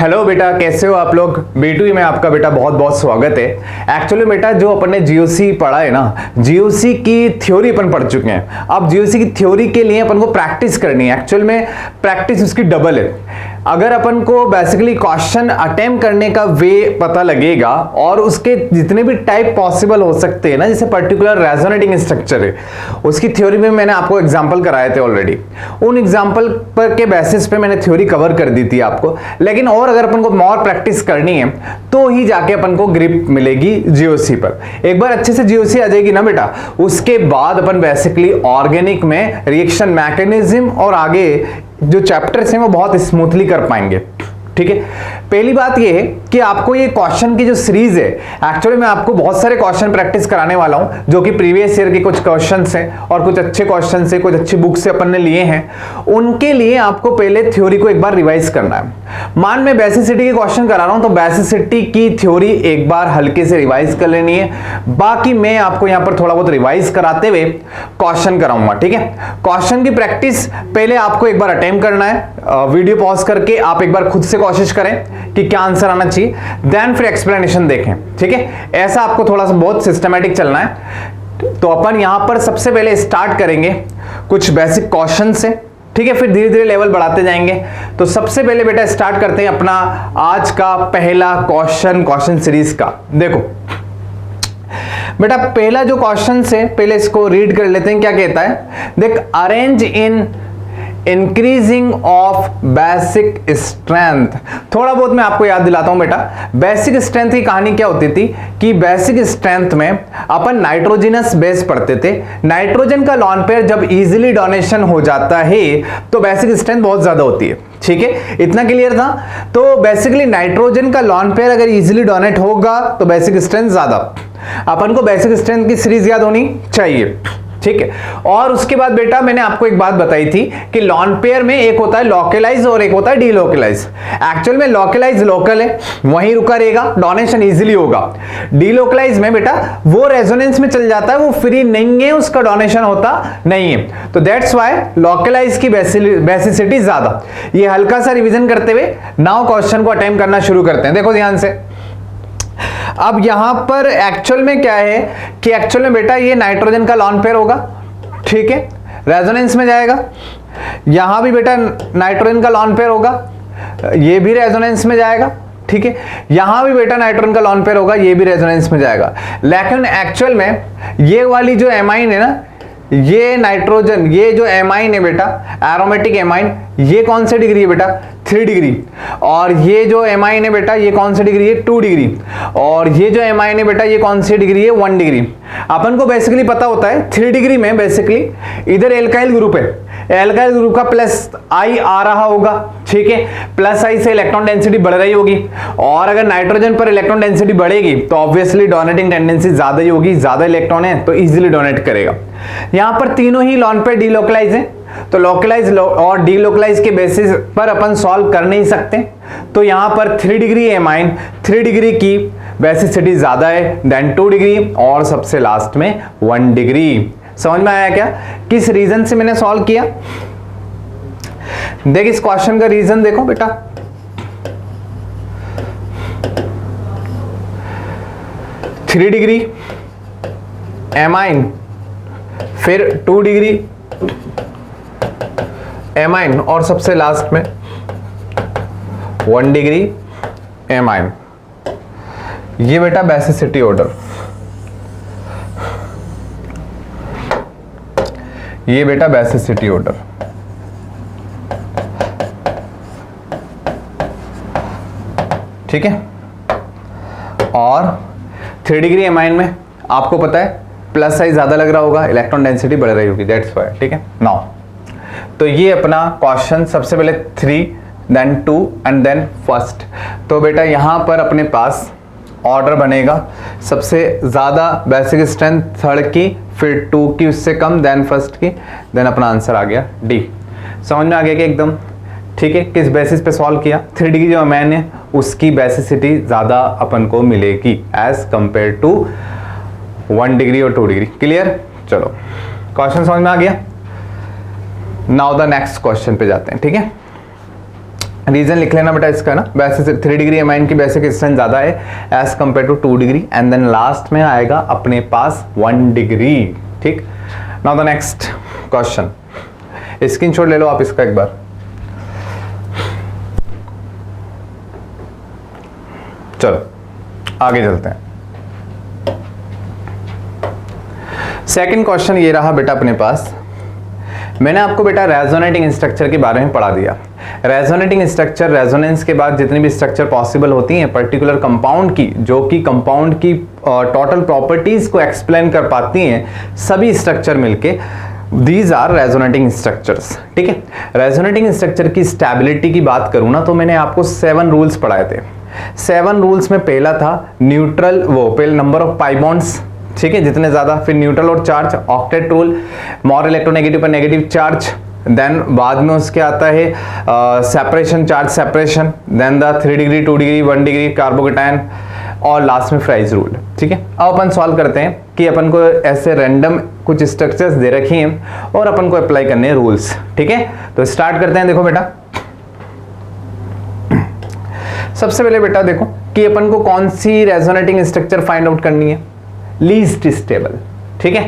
Hello बेटा, कैसे हो आप लोग। B2E में आपका बेटा बहुत बहुत स्वागत है। एक्चुअली बेटा जो अपन ने जीओसी पढ़ा है ना, जीओसी की थ्योरी अपन पढ़ चुके हैं। अब जीओसी की थ्योरी के लिए अपन को प्रैक्टिस करनी है। एक्चुअल में प्रैक्टिस उसकी डबल है। अगर अपन को बेसिकली क्वेश्चन अटेम्प्ट करने का वे पता लगेगा और उसके जितने भी टाइप पॉसिबल हो सकते हैं ना, जैसे पर्टिकुलर रेजोनेटिंग स्ट्रक्चर है, उसकी थ्योरी में मैंने आपको एग्जांपल कराए थे ऑलरेडी। उन एग्जांपल पर के बेसिस पे मैंने थ्योरी कवर कर दी थी आपको। लेकिन और अगर अपन को मोर प्रैक्टिस करनी है तो ही जाके अपन को ग्रिप मिलेगी जीओसी पर। एक बार अच्छे से जीओसी आ जाएगी ना बेटा, उसके बाद अपन बेसिकली ऑर्गेनिक में रिएक्शन मैकेनिज्म और आगे जो चैप्टर्स हैं वो बहुत स्मूथली कर पाएंगे। ठीक है, पहली बात ये है कि आपको ये क्वेश्चन की जो सीरीज है, एक्चुअली मैं आपको बहुत सारे क्वेश्चन प्रैक्टिस कराने वाला हूं जो कि प्रीवियस ईयर के कुछ क्वेश्चंस हैं और कुछ अच्छे क्वेश्चंस हैं, कुछ अच्छी बुक से अपन ने लिए हैं। उनके लिए आपको पहले थ्योरी को एक बार रिवाइज करना है। मान मैं बेसिसिटी के क्वेश्चन करा रहा हूं तो बेसिसिटी की थ्योरी एक बार हल्के से रिवाइज कर लेनी है। बाकी मैं आपको यहां पर थोड़ा बहुत रिवाइज कराते हुए क्वेश्चन कराऊंगा। ठीक है, क्वेश्चन की प्रैक्टिस पहले आपको एक बार अटेम्प्ट करना है। वीडियो पॉज करके आप एक बार खुद से कोशिश करें कि क्या आंसर आना चाहिए, देन फिर एक्सप्लेनेशन देखें। ठीक है, ऐसा आपको थोड़ा सा बहुत सिस्टमैटिक चलना है। तो अपन यहां पर सबसे पहले स्टार्ट करेंगे कुछ बेसिक क्वेश्चन से। ठीक है, फिर धीरे धीरे लेवल बढ़ाते जाएंगे। तो सबसे पहले बेटा स्टार्ट करते हैं अपना आज का पहला क्वेश्चन सीरीज का। देखो बेटा, पहला जो क्वेश्चन है पहले इसको रीड कर लेते हैं। क्या कहता है, देख, arrange in increasing of basic strength. थोड़ा बहुत मैं आपको याद दिलाता हूं बेटा, बेसिक स्ट्रेंथ की कहानी क्या होती थी कि बेसिक स्ट्रेंथ में अपन नाइट्रोजनस बेस पढ़ते थे। नाइट्रोजन का लॉन पेयर जब इजीली डोनेशन हो जाता है तो बेसिक स्ट्रेंथ बहुत ज्यादा होती है। ठीक है, इतना क्लियर था। तो बेसिकली नाइट्रोजन का लॉन पेयर अगर इजीली डोनेट होगा तो बेसिक स्ट्रेंथ ज्यादा। अपन को बेसिक स्ट्रेंथ की सीरीज याद होनी चाहिए। ठीक है, और उसके बाद बेटा मैंने आपको एक बात बताई थी कि लॉन पेयर में एक होता है लोकलाइज और एक होता है डीलोकलाइज। एक्चुअल में लोकलाइज लोकल है, वहीं रुका रहेगा, डोनेशन इजीली होगा। डीलोकलाइज में बेटा वो रेजोनेंस में चल जाता है, वो फ्री नहीं है, उसका डोनेशन होता नहीं है। तो दैट्स व्हाई लोकलाइज की बेसिसिटी ज्यादा। ये हल्का सा रिविजन करते हुए नाउ क्वेश्चन को अटेम्प्ट करना शुरू करते हैं। देखो ध्यान से, अब यहां पर एक्चुअल में क्या है कि एक्चुअल में बेटा ये नाइट्रोजन का लॉन पेयर होगा। ठीक है, रेजोनेंस में जाएगा। यहां भी बेटा नाइट्रोजन का लॉन पेयर होगा, ये भी रेजोनेंस में जाएगा। ठीक है, यहां भी बेटा नाइट्रोजन का लॉन पेयर होगा, ये भी रेजोनेंस में जाएगा। लेकिन एक्चुअल में ये वाली जो एमाइन है ना, ये नाइट्रोजन, ये जो एमाइन है बेटा, एरोमेटिक एमाइन, ये कौन सी डिग्री है बेटा, 3 डिग्री। और ये जो एमाइन है बेटा, ये कौन सी डिग्री है, 2 डिग्री। और ये जो एमाइन है बेटा, ये कौन सी डिग्री है, 1 डिग्री। अपन को बेसिकली पता होता है 3 डिग्री में बेसिकली इधर एल्काइल ग्रुप है, एल्काइल ग्रुप का प्लस आई आ रहा होगा। ठीक है, प्लस आई से इलेक्ट्रॉन डेंसिटी बढ़ रही होगी, और अगर नाइट्रोजन पर इलेक्ट्रॉन डेंसिटी बढ़ेगी तो ऑब्वियसली डोनेटिंग टेंडेंसी ज्यादा ही होगी, ज्यादा इलेक्ट्रॉन है तो इजीली डोनेट करेगा। यहां पर तीनों ही लॉन पेयर डीलोकलाइज है, तो लोकलाइज और डीलोकलाइज के बेसिस पर अपन सॉल्व कर नहीं सकते। तो यहां पर 3 डिग्री एमाइन, 3 डिग्री की बेसिसिटी ज्यादा है देन 2 डिग्री, और सबसे लास्ट में 1 डिग्री। समझ में आया क्या, किस रीजन से मैंने सॉल्व किया। देख इस क्वेश्चन का रीजन देखो बेटा, थ्री डिग्री एमाइन, फिर 2 डिग्री एमाइन, और सबसे लास्ट में 1 डिग्री एमाइन। ये बेटा बेसिसिटी ऑर्डर, ये बेटा बेसिसिटी ऑर्डर। ठीक है, और 3 डिग्री एमाइन में आपको पता है प्लस साइज ज्यादा लग रहा होगा, इलेक्ट्रॉन डेंसिटी बढ़ रही होगी, दैट्स व्हाई। ठीक है, नाउ तो ये अपना क्वेश्चन सबसे पहले 3 देन 2 एंड देन फर्स्ट। तो बेटा यहां पर अपने पास ऑर्डर बनेगा, सबसे ज्यादा बेसिक स्ट्रेंथ 3rd की, फिर 2 की, उससे कम, देन फर्स्ट की, देन अपना आंसर आ गया डी। समझ में आ गया कि एकदम। ठीक है, किस बेसिस पे सॉल्व किया, 3 डिग्री जो मैंने उसकी बेसिसिटी ज्यादा अपन को मिलेगी एज कंपेयर टू 1 डिग्री और 2 डिग्री। क्लियर, चलो क्वेश्चन समझ में आ गया। नाउ द नेक्स्ट क्वेश्चन पे जाते हैं। ठीक है, रीजन लिख लेना बेटा इसका ना, वैसे 3 डिग्री एमाइन की बेसिक स्ट्रेंथ ज्यादा है as compare to 2 degree, and then last में आएगा अपने पास 1 डिग्री। ठीक, now the next question, screenshot ले लो आप इसका एक बार। चलो आगे चलते हैं। सेकंड क्वेश्चन ये रहा बेटा अपने पास। मैंने आपको बेटा रेजोनेटिंग स्ट्रक्चर के बारे में पढ़ा दिया। रेजोनेटिंग स्ट्रक्चर, रेजोनेंस के बाद जितनी भी स्ट्रक्चर पॉसिबल होती हैं पर्टिकुलर कंपाउंड की, जो कि कंपाउंड की टोटल प्रॉपर्टीज को एक्सप्लेन कर पाती हैं, सभी स्ट्रक्चर मिलके दीज आर रेजोनेटिंग स्ट्रक्चर्स। ठीक है, रेजोनेटिंग स्ट्रक्चर की स्टेबिलिटी की बात करूं ना तो मैंने आपको 7 रूल्स पढ़ाए थे। 7 रूल्स में पहला था न्यूट्रल, वो पहले नंबर ऑफ पाई बॉन्ड्स, ठीक है, जितने ज्यादा, फिर न्यूट्रल और charge, octet rule, more electronegative पर नेगेटिव चार्ज, देन बाद में उसके आता है separation, charge separation, then the 3 degree 2 degree 1 degree carbocation, और लास्ट में फ्राइज रूल। ठीक है, अब अपन सॉल्व करते हैं कि अपन को ऐसे रैंडम कुछ स्ट्रक्चर्स दे रखी हैं और अपन को अप्लाई करने हैं रूल्स। ठीक है, तो स्टार्ट करते हैं। देखो बेटा, सबसे पहले बेटा देखो कि अपन को कौन सी रेजोनेटिंग स्ट्रक्चर फाइंड आउट करनी है, लीस्ट स्टेबल। ठीक है,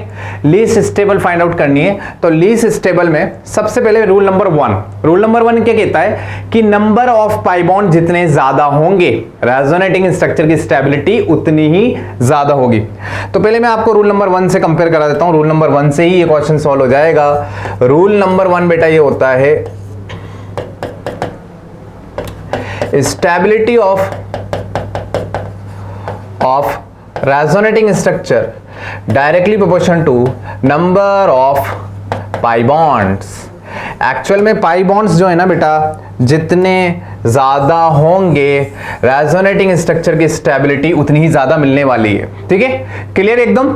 लीस्ट स्टेबल फाइंड आउट करनी है। तो लीस्ट स्टेबल में सबसे पहले रूल नंबर 1 क्या कहता है कि नंबर ऑफ पाई बॉन्ड जितने ज्यादा होंगे रेजोनेटिंग स्ट्रक्चर की स्टेबिलिटी उतनी ही ज्यादा होगी। तो पहले मैं आपको रूल नंबर 1 से कंपेयर करा देता हूं। रूल नंबर 1 से ही ये क्वेश्चन सॉल्व हो जाएगा। रूल नंबर 1 बेटा ये होता है stability of resonating structure directly proportional to number of pi bonds। Actual में पाई बॉन्ड्स जो है ना बेटा, जितने ज्यादा होंगे रेजोनेटिंग स्ट्रक्चर की स्टेबिलिटी उतनी ही ज्यादा मिलने वाली है। ठीक है, क्लियर एकदम।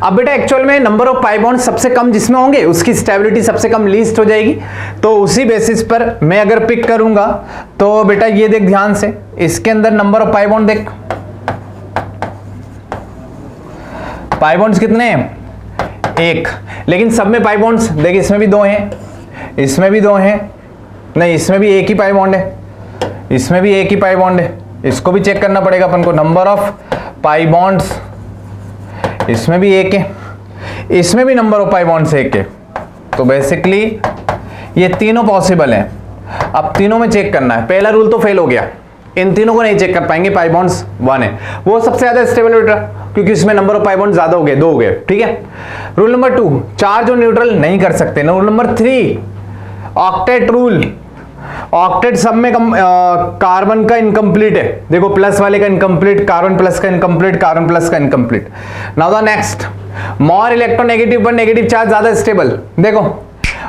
अब बेटा एक्चुअल में नंबर ऑफ पाई बॉन्ड सबसे कम जिसमें होंगे उसकी स्टेबिलिटी सबसे कम लीस्ट हो जाएगी। तो उसी बेसिस पर मैं अगर पिक करूंगा तो बेटा ये देख ध्यान से, इसके अंदर नंबर ऑफ पाई बॉन्ड देख, पाई बॉन्ड्स कितने हैं? 1। लेकिन सब में पाई बॉन्ड्स देख, इसमें भी 2 हैं, इसमें भी 2 हैं, नहीं इसमें भी 1 ही पाई बॉन्ड है, इसमें भी 1 ही पाई बॉन्ड है। इसको भी चेक करना पड़ेगा अपन को, नंबर ऑफ पाई बॉन्ड्स, इसमें भी 1 है, इसमें भी नंबर ऑफ पाई बॉन्ड्स 1 है। तो बेसिकली ये तीनों पॉसिबल हैं। अब तीनों में चेक करना है। पहला रूल तो फेल हो गया, इन तीनों को नहीं चेक कर पाएंगे, पाई बॉन्ड्स 1 है, वो सबसे ज्यादा स्टेबल बेटा, क्योंकि इसमें नंबर ऑफ पाई बॉन्ड ज्यादा हो गए, 2 हो गए। ठीक है, रूल नंबर 2 चार्ज और न्यूट्रल नहीं कर सकते। Rule number 3 octet rule, octet सब में कार्बन का इनकम्प्लीट है। देखो प्लस वाले का इनकम्प्लीट, कार्बन प्लस का इनकम्प्लीट, कार्बन प्लस का incomplete. Now the next, more electronegative पर नेगेटिव चार्ज ज्यादा स्टेबल। देखो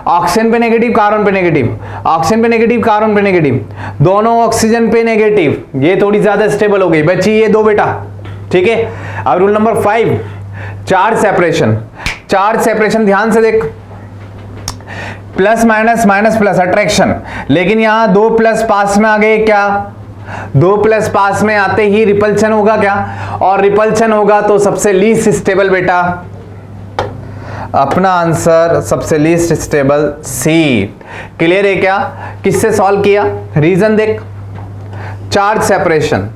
ऑक्सीजन पे नेगेटिव, कार्बन पे नेगेटिव, ऑक्सीजन पे नेगेटिव, कार्बन पे नेगेटिव, दोनों ऑक्सीजन पे नेगेटिव, ये थोड़ी ज्यादा स्टेबल हो गई, बची ये 2 बेटा। ठीक है, अब rule number 5 charge separation. Charge separation ध्यान से देख, plus minus, minus plus, attraction, लेकिन यहां 2 प्लस पास में आ गए क्या? 2 प्लस पास में आते ही रिपल्शन होगा क्या? और रिपल्शन होगा तो सबसे लीस्ट स्टेबल बेटा, अपना आंसर सबसे लीस्ट स्टेबल सी। क्लियर है क्या? किससे सॉल्व किया? रीजन देख, चार्ज सेपरेशन।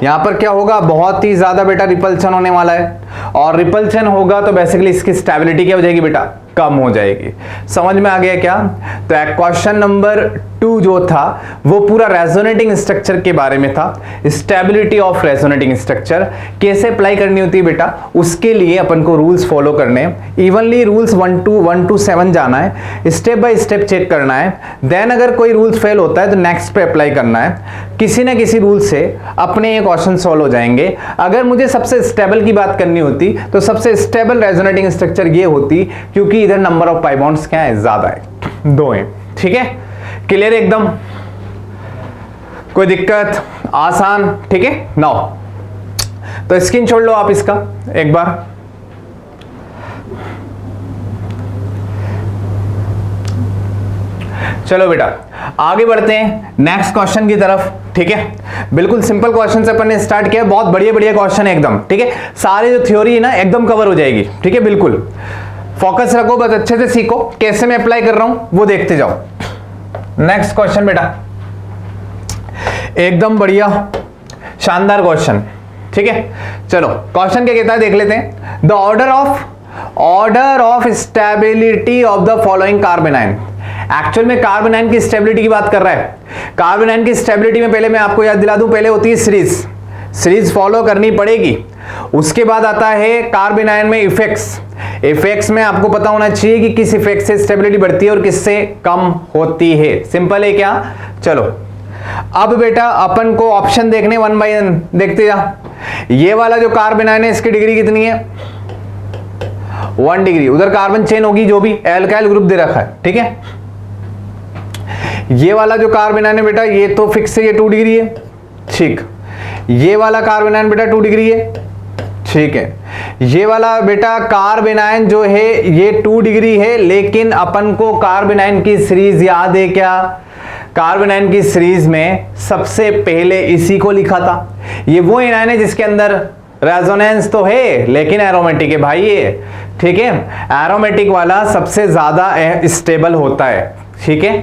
यहां पर क्या होगा, बहुत ही ज्यादा बेटा रिपल्शन होने वाला है, और रिपल्शन होगा तो बेसिकली इसकी स्टेबिलिटी क्या हो जाएगी बेटा? कम हो जाएगी। समझ में आ गया क्या? तो क्वेश्चन नंबर 2 जो था वो पूरा रेजोनेटिंग स्ट्रक्चर के बारे में था। स्टेबिलिटी ऑफ रेजोनेटिंग स्ट्रक्चर कैसे अप्लाई करनी होती है बेटा, उसके लिए अपन को रूल्स फॉलो करने हैं। इवनली रूल्स 1 to 7 जाना है, स्टेप बाय स्टेप चेक करना है। देन अगर कोई रूल्स फेल होता है तो नेक्स्ट पे अप्लाई करना है। किसी ना किसी रूल से अपने ये क्वेश्चन सॉल्व हो जाएंगे। अगर मुझे सबसे स्टेबल की बात करनी होती तो सबसे स्टेबल रेजोनेटिंग स्ट्रक्चर ये होती, क्योंकि इधर नंबर ऑफ पाई बॉन्ड्स क्या है? ज्यादा है, 2 है। ठीक है, क्लियर एकदम, कोई दिक्कत? आसान। ठीक है, नाउ तो स्क्रीन छोड़ लो आप इसका एक बार। चलो बेटा आगे बढ़ते हैं नेक्स्ट क्वेश्चन की तरफ। ठीक है, बिल्कुल सिंपल क्वेश्चन से अपन ने स्टार्ट किया, बहुत बढ़िया बढ़िया क्वेश्चन है एकदम। ठीक है, सारी जो थ्योरी है ना एकदम कवर हो जाएगी। ठीक है, बिल्कुल फोकस रखो, बस अच्छे से सीखो। कैसे मैं अप्लाई कर रहा हूं वो देखते जाओ। नेक्स्ट क्वेश्चन बेटा, एकदम बढ़िया शानदार क्वेश्चन, ठीक है। चलो क्वेश्चन क्या कहता है देख लेते हैं। The order of stability of the following कार्बेनाइन। Actual में कार्बेनाइन की स्टेबिलिटी की बात कर रहा है। कार्बेनाइन की स्टेबिलिटी में पहले मैं आपको याद दिला दूं, पहले होती है सीरीज फॉलो करनी पड़ेगी। उसके बाद आता है कार्बेनाइन में इफेक्ट्स में आपको पता होना चाहिए कि किस इफेक्ट से स्टेबिलिटी बढ़ती है और किससे कम होती है। सिंपल है क्या? चलो अब बेटा अपन को ऑप्शन देखने 1 बाय 1 देखते जा। ये वाला जो कार्बेनाइन है इसकी डिग्री कितनी है? 1 डिग्री। उधर कार्बन चेन होगी जो भी एल्काइल ग्रुप दे रखा है, ठीक है। ये वाला जो कार्बेनाइन है बेटा ये तो फिक्स है, ये 2 डिग्री है, ठीक। ये वाला कार्बेनाइन बेटा 2 डिग्री है, ठीक है। ये वाला बेटा कार्बेनाइन जो है ये 2 डिग्री है, लेकिन अपन को कार्बेनाइन की सीरीज याद है क्या? कार्बेनाइन की सीरीज में सबसे पहले इसी को लिखा था। ये वो एनायन है जिसके अंदर रेजोनेंस तो है लेकिन एरोमेटिक है भाई ये, ठीक है। एरोमेटिक वाला सबसे ज्यादा स्टेबल होता है, ठीक है।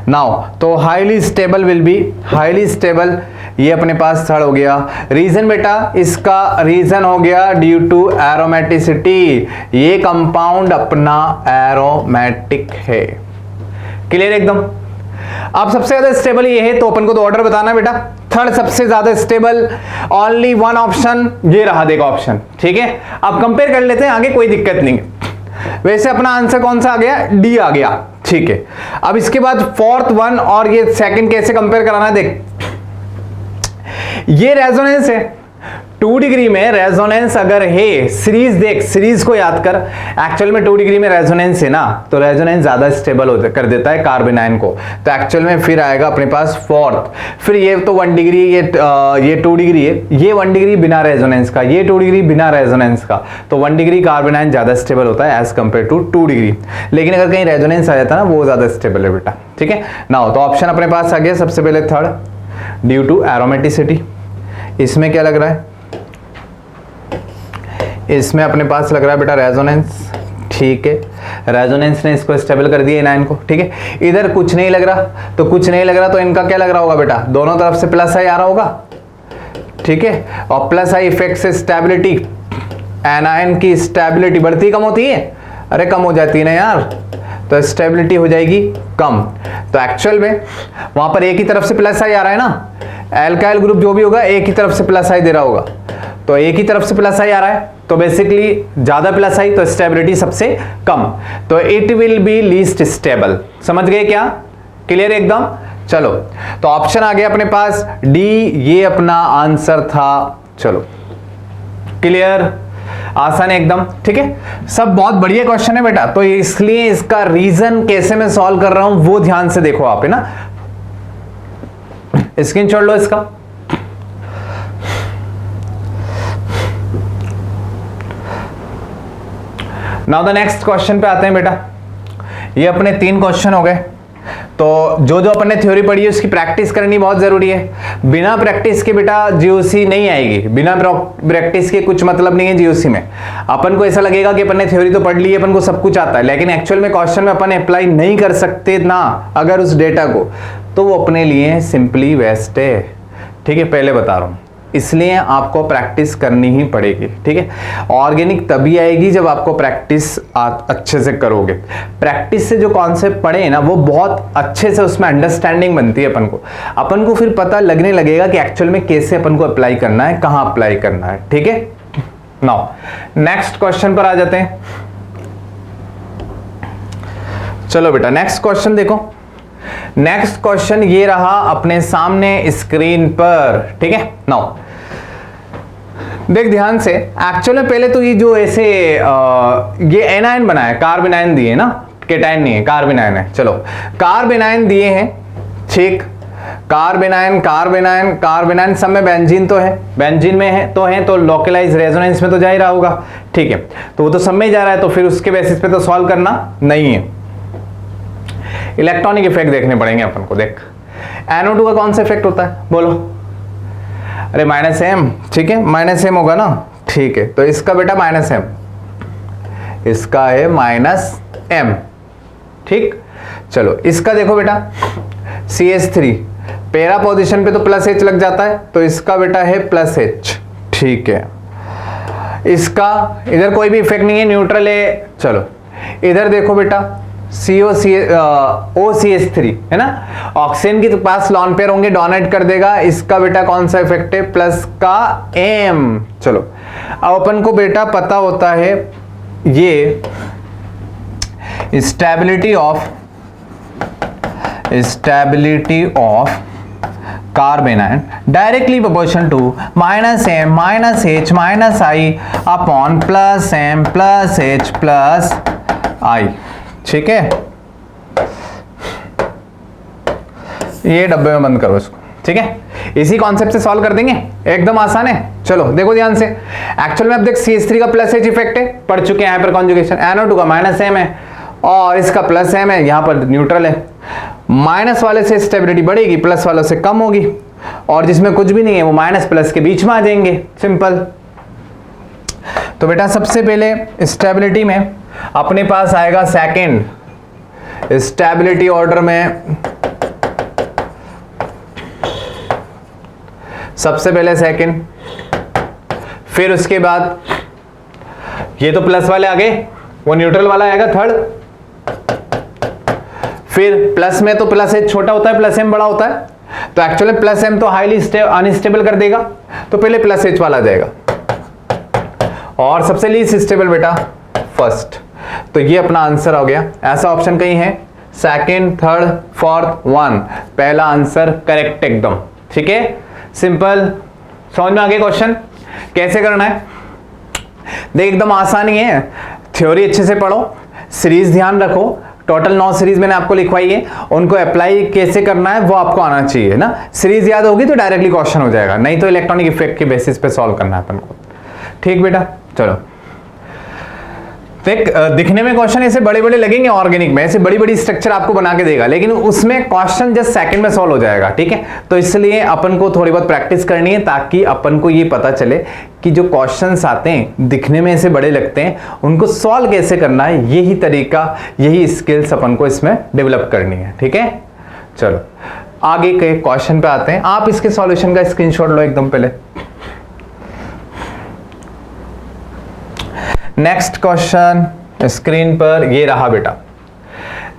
नाउ तो highly stable will be highly stable, ये अपने पास थर्ड हो गया। रीजन बेटा इसका रीजन हो गया ड्यू टू एरोमेटिसिटी, ये कंपाउंड अपना एरोमेटिक है। क्लियर एकदम? अब सबसे ज्यादा स्टेबल ये है तो अपन को तो ऑर्डर बताना बेटा। थर्ड सबसे ज्यादा स्टेबल, ओनली 1 ऑप्शन ये रहा, देखो ऑप्शन, ठीक है। अब कंपेयर कर लेते हैं आगे, कोई दिक्कत नहीं है। वैसे अपना आंसर कौन सा आ गया? डी आ गया, ठीक है। अब इसके बाद फोर्थ 1 और ये सेकंड कैसे कंपेयर कराना, देख ये रेजोनेंस है 2 डिग्री में रेजोनेंस अगर है, सीरीज देख, सीरीज को याद कर। एक्चुअल में 2 डिग्री में रेजोनेंस है ना, तो रेजोनेंस ज्यादा स्टेबल हो कर देता है कार्बेनाइन को। तो एक्चुअल में फिर आएगा अपने पास फोर्थ। फिर ये तो 1 डिग्री, ये 2 डिग्री है, ये 1 डिग्री बिना रेजोनेंस का, ये 2 डिग्री बिना रेजोनेंस का, तो 1 डिग्री कार्बेनाइन ज्यादा स्टेबल होता है एज कंपेयर टू 2 डिग्री। लेकिन अगर कहीं रेजोनेंस आ जाता है ना, वो ज्यादा स्टेबल है बेटा, ठीक है ना। तो ऑप्शन अपने पास आ गया सबसे पहले थर्ड, ड्यू टू एरोमेटिसिटी। इसमें क्या लग रहा है? इसमें अपने पास लग रहा है बेटा रेजोनेंस, ठीक है। रेजोनेंस ने इसको स्टेबल कर दिया एनायन को, ठीक है। इधर कुछ नहीं लग रहा, तो कुछ नहीं लग रहा तो इनका क्या लग रहा होगा बेटा? दोनों तरफ से प्लस आई आ रहा होगा, ठीक है। और प्लस आई इफेक्ट से स्टेबिलिटी, एनायन की स्टेबिलिटी बढ़ती कम होती है? अरे कम हो जाती है ना यार, तो स्टेबिलिटी हो जाएगी कम। तो एक्चुअल में वहां पर एक ही तरफ से प्लस आई आ रहा है ना, एल्काइल ग्रुप जो भी होगा एक ही तरफ से प्लस आई दे रहा होगा, तो एक ही तरफ से प्लस आई आ रहा है, तो बेसिकली ज्यादा प्लस आई तो स्टेबिलिटी सबसे कम, तो it will be least stable. समझ गए क्या? क्लियर एकदम? चलो तो ऑप्शन आ गया अपने पास डी, ये अपना आंसर था। चलो क्लियर, आसान है एकदम, ठीक है। सब बहुत बढ़िया क्वेश्चन है बेटा, तो इसलिए इसका रीजन कैसे मैं सॉल्व कर रहा हूं वो ध्यान से देखो आप, है ना। स्क्रीनशॉट लो इसका। नाउ द नेक्स्ट क्वेश्चन पे आते हैं बेटा। ये अपने 3 क्वेश्चन हो गए, तो जो जो अपन ने थ्योरी पढ़ी है उसकी प्रैक्टिस करनी बहुत जरूरी है। बिना प्रैक्टिस के बेटा जीओसी नहीं आएगी, बिना प्रैक्टिस के कुछ मतलब नहीं है जीओसी में। अपन को ऐसा लगेगा कि अपन ने थ्योरी तो पढ़ ली है, अपन को सब कुछ आता है, लेकिन एक्चुअल में क्वेश्चन में अपन अप्लाई नहीं कर सकते ना अगर उस डेटा को, तो वो अपने लिए सिंपली वेस्ट है, ठीक है। पहले बता रहा हूं, इसलिए आपको प्रैक्टिस करनी ही पड़ेगी, ठीक है। ऑर्गेनिक तभी आएगी जब आपको प्रैक्टिस अच्छे से करोगे। प्रैक्टिस से जो कॉन्सेप्ट पढ़े हैं ना वो बहुत अच्छे से उसमें अंडरस्टैंडिंग बनती है अपन को फिर पता लगने लगेगा कि एक्चुअल में कैसे अपन को अप्लाई करना है, कहां अप्लाई करना है, ठीक है। नाउ नेक्स्ट क्वेश्चन पर आ जाते हैं। चलो बेटा नेक्स्ट क्वेश्चन देखो। नेक्स्ट क्वेश्चन ये रहा अपने सामने स्क्रीन पर, ठीक है। नाउ देख ध्यान से, एक्चुअली पहले तो ये जो ऐसे ये एनायन बना है, कार्बेनाइन दिए ना, केटायन नहीं है, कार्बेनाइन है। चलो कार्बेनाइन दिए हैं, ठीक। कार्बेनाइन कार्बेनाइन कार्बेनाइन सब में बेंजीन तो है, बेंजीन में है तो लोकलाइज रेजोनेंस में तो जा ही रहा होगा, ठीक है। तो वो तो सब में जा रहा है, तो फिर उसके बेसिस पे तो सॉल्व करना नहीं है। इलेक्ट्रॉनिक इफेक्ट देखने पड़ेंगे अपन को। देख NO2 का कौन सा इफेक्ट होता है बोलो? अरे -M, ठीक है, -M होगा ना, ठीक है। तो इसका बेटा -M, इसका है -M, ठीक। चलो इसका देखो बेटा, CH3 पैरा पोजीशन पे तो प्लस H लग जाता है, तो इसका बेटा है प्लस H। ठीक है, इसका इधर कोई भी इफेक्ट नहीं है, न्यूट्रल है। चलो इधर देखो बेटा OCH3 है ना, ऑक्सीजन के पास लॉन पेयर होंगे, डोनेट कर देगा। इसका बेटा कौन सा इफेक्ट है, प्लस का M। चलो अब अपन को बेटा पता होता है ये stability of carbon ion directly proportional to -m -h -i upon +m +h +i। ठीक है, ये डब्बे में बंद करो इसको। ठीक है, इसी कॉन्सेप्ट से सॉल्व कर देंगे, एकदम आसान है। चलो देखो ध्यान से, एक्चुअल में अब देख CH3 का प्लस H इफेक्ट है, पढ़ चुके हैं हाइपर कॉन्जुगेशन। NO2 का -m है और इसका प्लस m है, यहां पर न्यूट्रल है। माइनस वाले से स्टेबिलिटी बढ़ेगी, प्लस वालों से कम होगी, और जिसमें कुछ भी नहीं है वो माइनस प्लस के बीच में आ जाएंगे, सिंपल। तो बेटा सबसे पहले स्टेबिलिटी में अपने पास आएगा सेकंड, स्टेबिलिटी ऑर्डर में सबसे पहले सेकंड, फिर उसके बाद ये तो प्लस वाले आ गए, वो न्यूट्रल वाला आएगा थर्ड, फिर प्लस में तो प्लस H छोटा होता है, प्लस M बड़ा होता है, तो एक्चुअली प्लस M तो हाईली अनस्टेबल कर देगा, तो पहले प्लस H वाला जाएगा, और सबसे लीस्ट स्टेबल बेटा फर्स्ट। तो ये अपना आंसर हो गया। ऐसा ऑप्शन कहीं है, सेकंड, थर्ड, फोर्थ, 1, पहला आंसर करेक्ट एकदम। ठीक है, सिंपल। समझ में आ गया क्वेश्चन कैसे करना है? देख एकदम आसान ही है, थ्योरी अच्छे से पढ़ो, सीरीज ध्यान रखो, टोटल 9 सीरीज मैंने आपको लिखवाई है, उनको अप्लाई कैसे करना है वो आपको आना चाहिए ना। सीरीज याद होगी तो डायरेक्टली क्वेश्चन हो जाएगा, नहीं तो इलेक्ट्रॉनिक इफेक्ट के बेसिस पे सॉल्व करना है अपन को। ठीक बेटा, चलो देख, दिखने में क्वेश्चन ऐसे बड़े बड़े लगेंगे, ऑर्गेनिक में ऐसे बड़ी बड़ी स्ट्रक्चर आपको बना के देगा, लेकिन उसमें क्वेश्चन जस्ट सेकंड में सॉल्व हो जाएगा। ठीक है, तो इसलिए अपन को थोड़ी बहुत प्रैक्टिस करनी है, ताकि अपन को ये पता चले कि जो क्वेश्चंस आते हैं दिखने में ऐसे बड़े लगते हैं, उनको सॉल्व कैसे करना है, यही तरीका, यही स्किल्स अपन को इसमें डेवलप करनी है। ठीक है, चलो आगे के क्वेश्चन पे आते हैं। आप इसके सॉल्यूशन का स्क्रीनशॉट लो एकदम पहले। नेक्स्ट क्वेश्चन स्क्रीन पर ये रहा बेटा,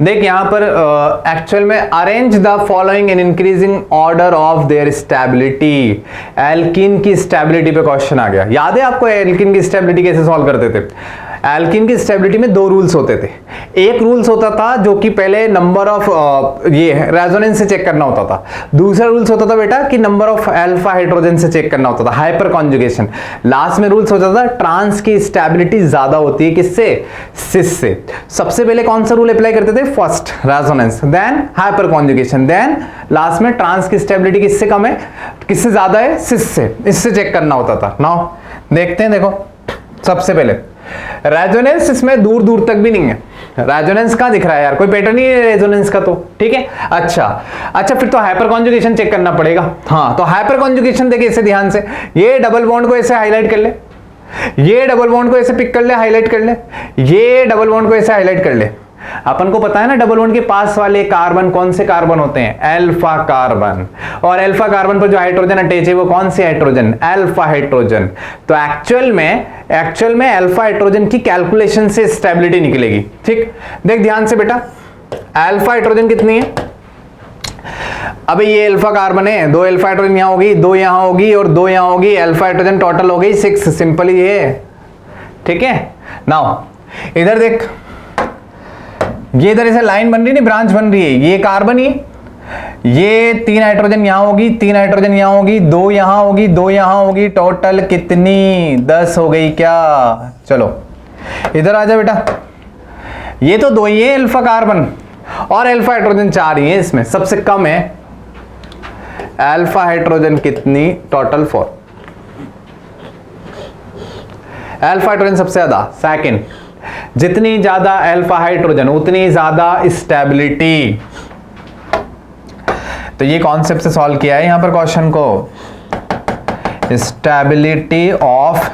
देख यहां पर एक्चुअल में arrange the following in increasing order of their stability. Alkene की स्टेबिलिटी पे क्वेश्चन आ गया। याद है आपको एल्कीन की स्टेबिलिटी कैसे सॉल्व करते थे? एल्कीन की स्टेबिलिटी में 2 रूल्स होते थे। एक रूल्स होता था जो कि पहले नंबर ऑफ ये रेजोनेंस से चेक करना होता था, दूसरा रूल्स होता था बेटा कि नंबर ऑफ अल्फा हाइड्रोजन से चेक करना होता था, हाइपर कॉन्जुगेशन। लास्ट में रूल्स होता था ट्रांस की स्टेबिलिटी ज्यादा होती है किससे? सिस से। सबसे पहले कौन सा रूल अप्लाई करते थे? First resonance, then hyperconjugation, then last में ट्रांस की स्टेबिलिटी किससे कम है, किससे ज्यादा है? सिस से। इससे चेक करना होता था। नाउ देखते हैं, देखो सबसे पहले रेजोनेंस इसमें दूर दूर तक भी नहीं है। रेजोनेंस कहां दिख रहा है यार? कोई पैटर्न नहीं है रेजोनेंस का तो। ठीक है, अच्छा फिर तो हाइपर कॉन्जुगेशन चेक करना पड़ेगा। हाँ, तो हाइपर कॉन्जुगेशन देखिए इसे ध्यान से, ये डबल बॉन्ड को ऐसे हाईलाइट कर ले, ये डबल बॉन्ड को ऐसे पिक कर ले, हाईलाइट कर ले, ये डबल बॉन्ड को ऐसे हाईलाइट कर ले। अपन को पता है ना डबल बॉन्ड के पास वाले कार्बन कौन से कार्बन होते हैं? Alpha carbon. और अल्फा कार्बन पर जो हाइड्रोजन अटैच है वो कौन से हाइड्रोजन? Alpha hydrogen. तो एक्चुअल में अल्फा हाइड्रोजन की कैलकुलेशन से स्टेबिलिटी निकलेगी। ठीक, देख ध्यान से बेटा, अल्फा हाइड्रोजन कितनी है? अबे ये अल्फा कार्बन है, 2 अल्फा हाइड्रोजन यहां होगी, 2 यहां होगी और 2 यहां होगी, अल्फा हाइड्रोजन टोटल हो गई 6। सिंपल ही है। ठीक है, नाउ इधर देख, ये इधर ऐसे लाइन बन रही है, ब्रांच बन रही है, ये कार्बन, ये 3 हाइड्रोजन यहां होगी, 3 हाइड्रोजन यहां होगी, 2 यहां होगी, 2 यहां होगी, टोटल कितनी? 10 हो गई क्या? चलो इधर आ जा बेटा, ये तो 2 ही है अल्फा कार्बन और अल्फा हाइड्रोजन 4 ही है, इसमें सबसे कम है अल्फा हाइड्रोजन कितनी? टोटल 4। अल्फा हाइड्रोजन सबसे ज्यादा, सेकंड। जितनी ज्यादा अल्फा हाइड्रोजन उतनी ज्यादा स्टेबिलिटी। तो ये कॉन्सेप्ट से सॉल्व किया है यहां पर क्वेश्चन को, stability of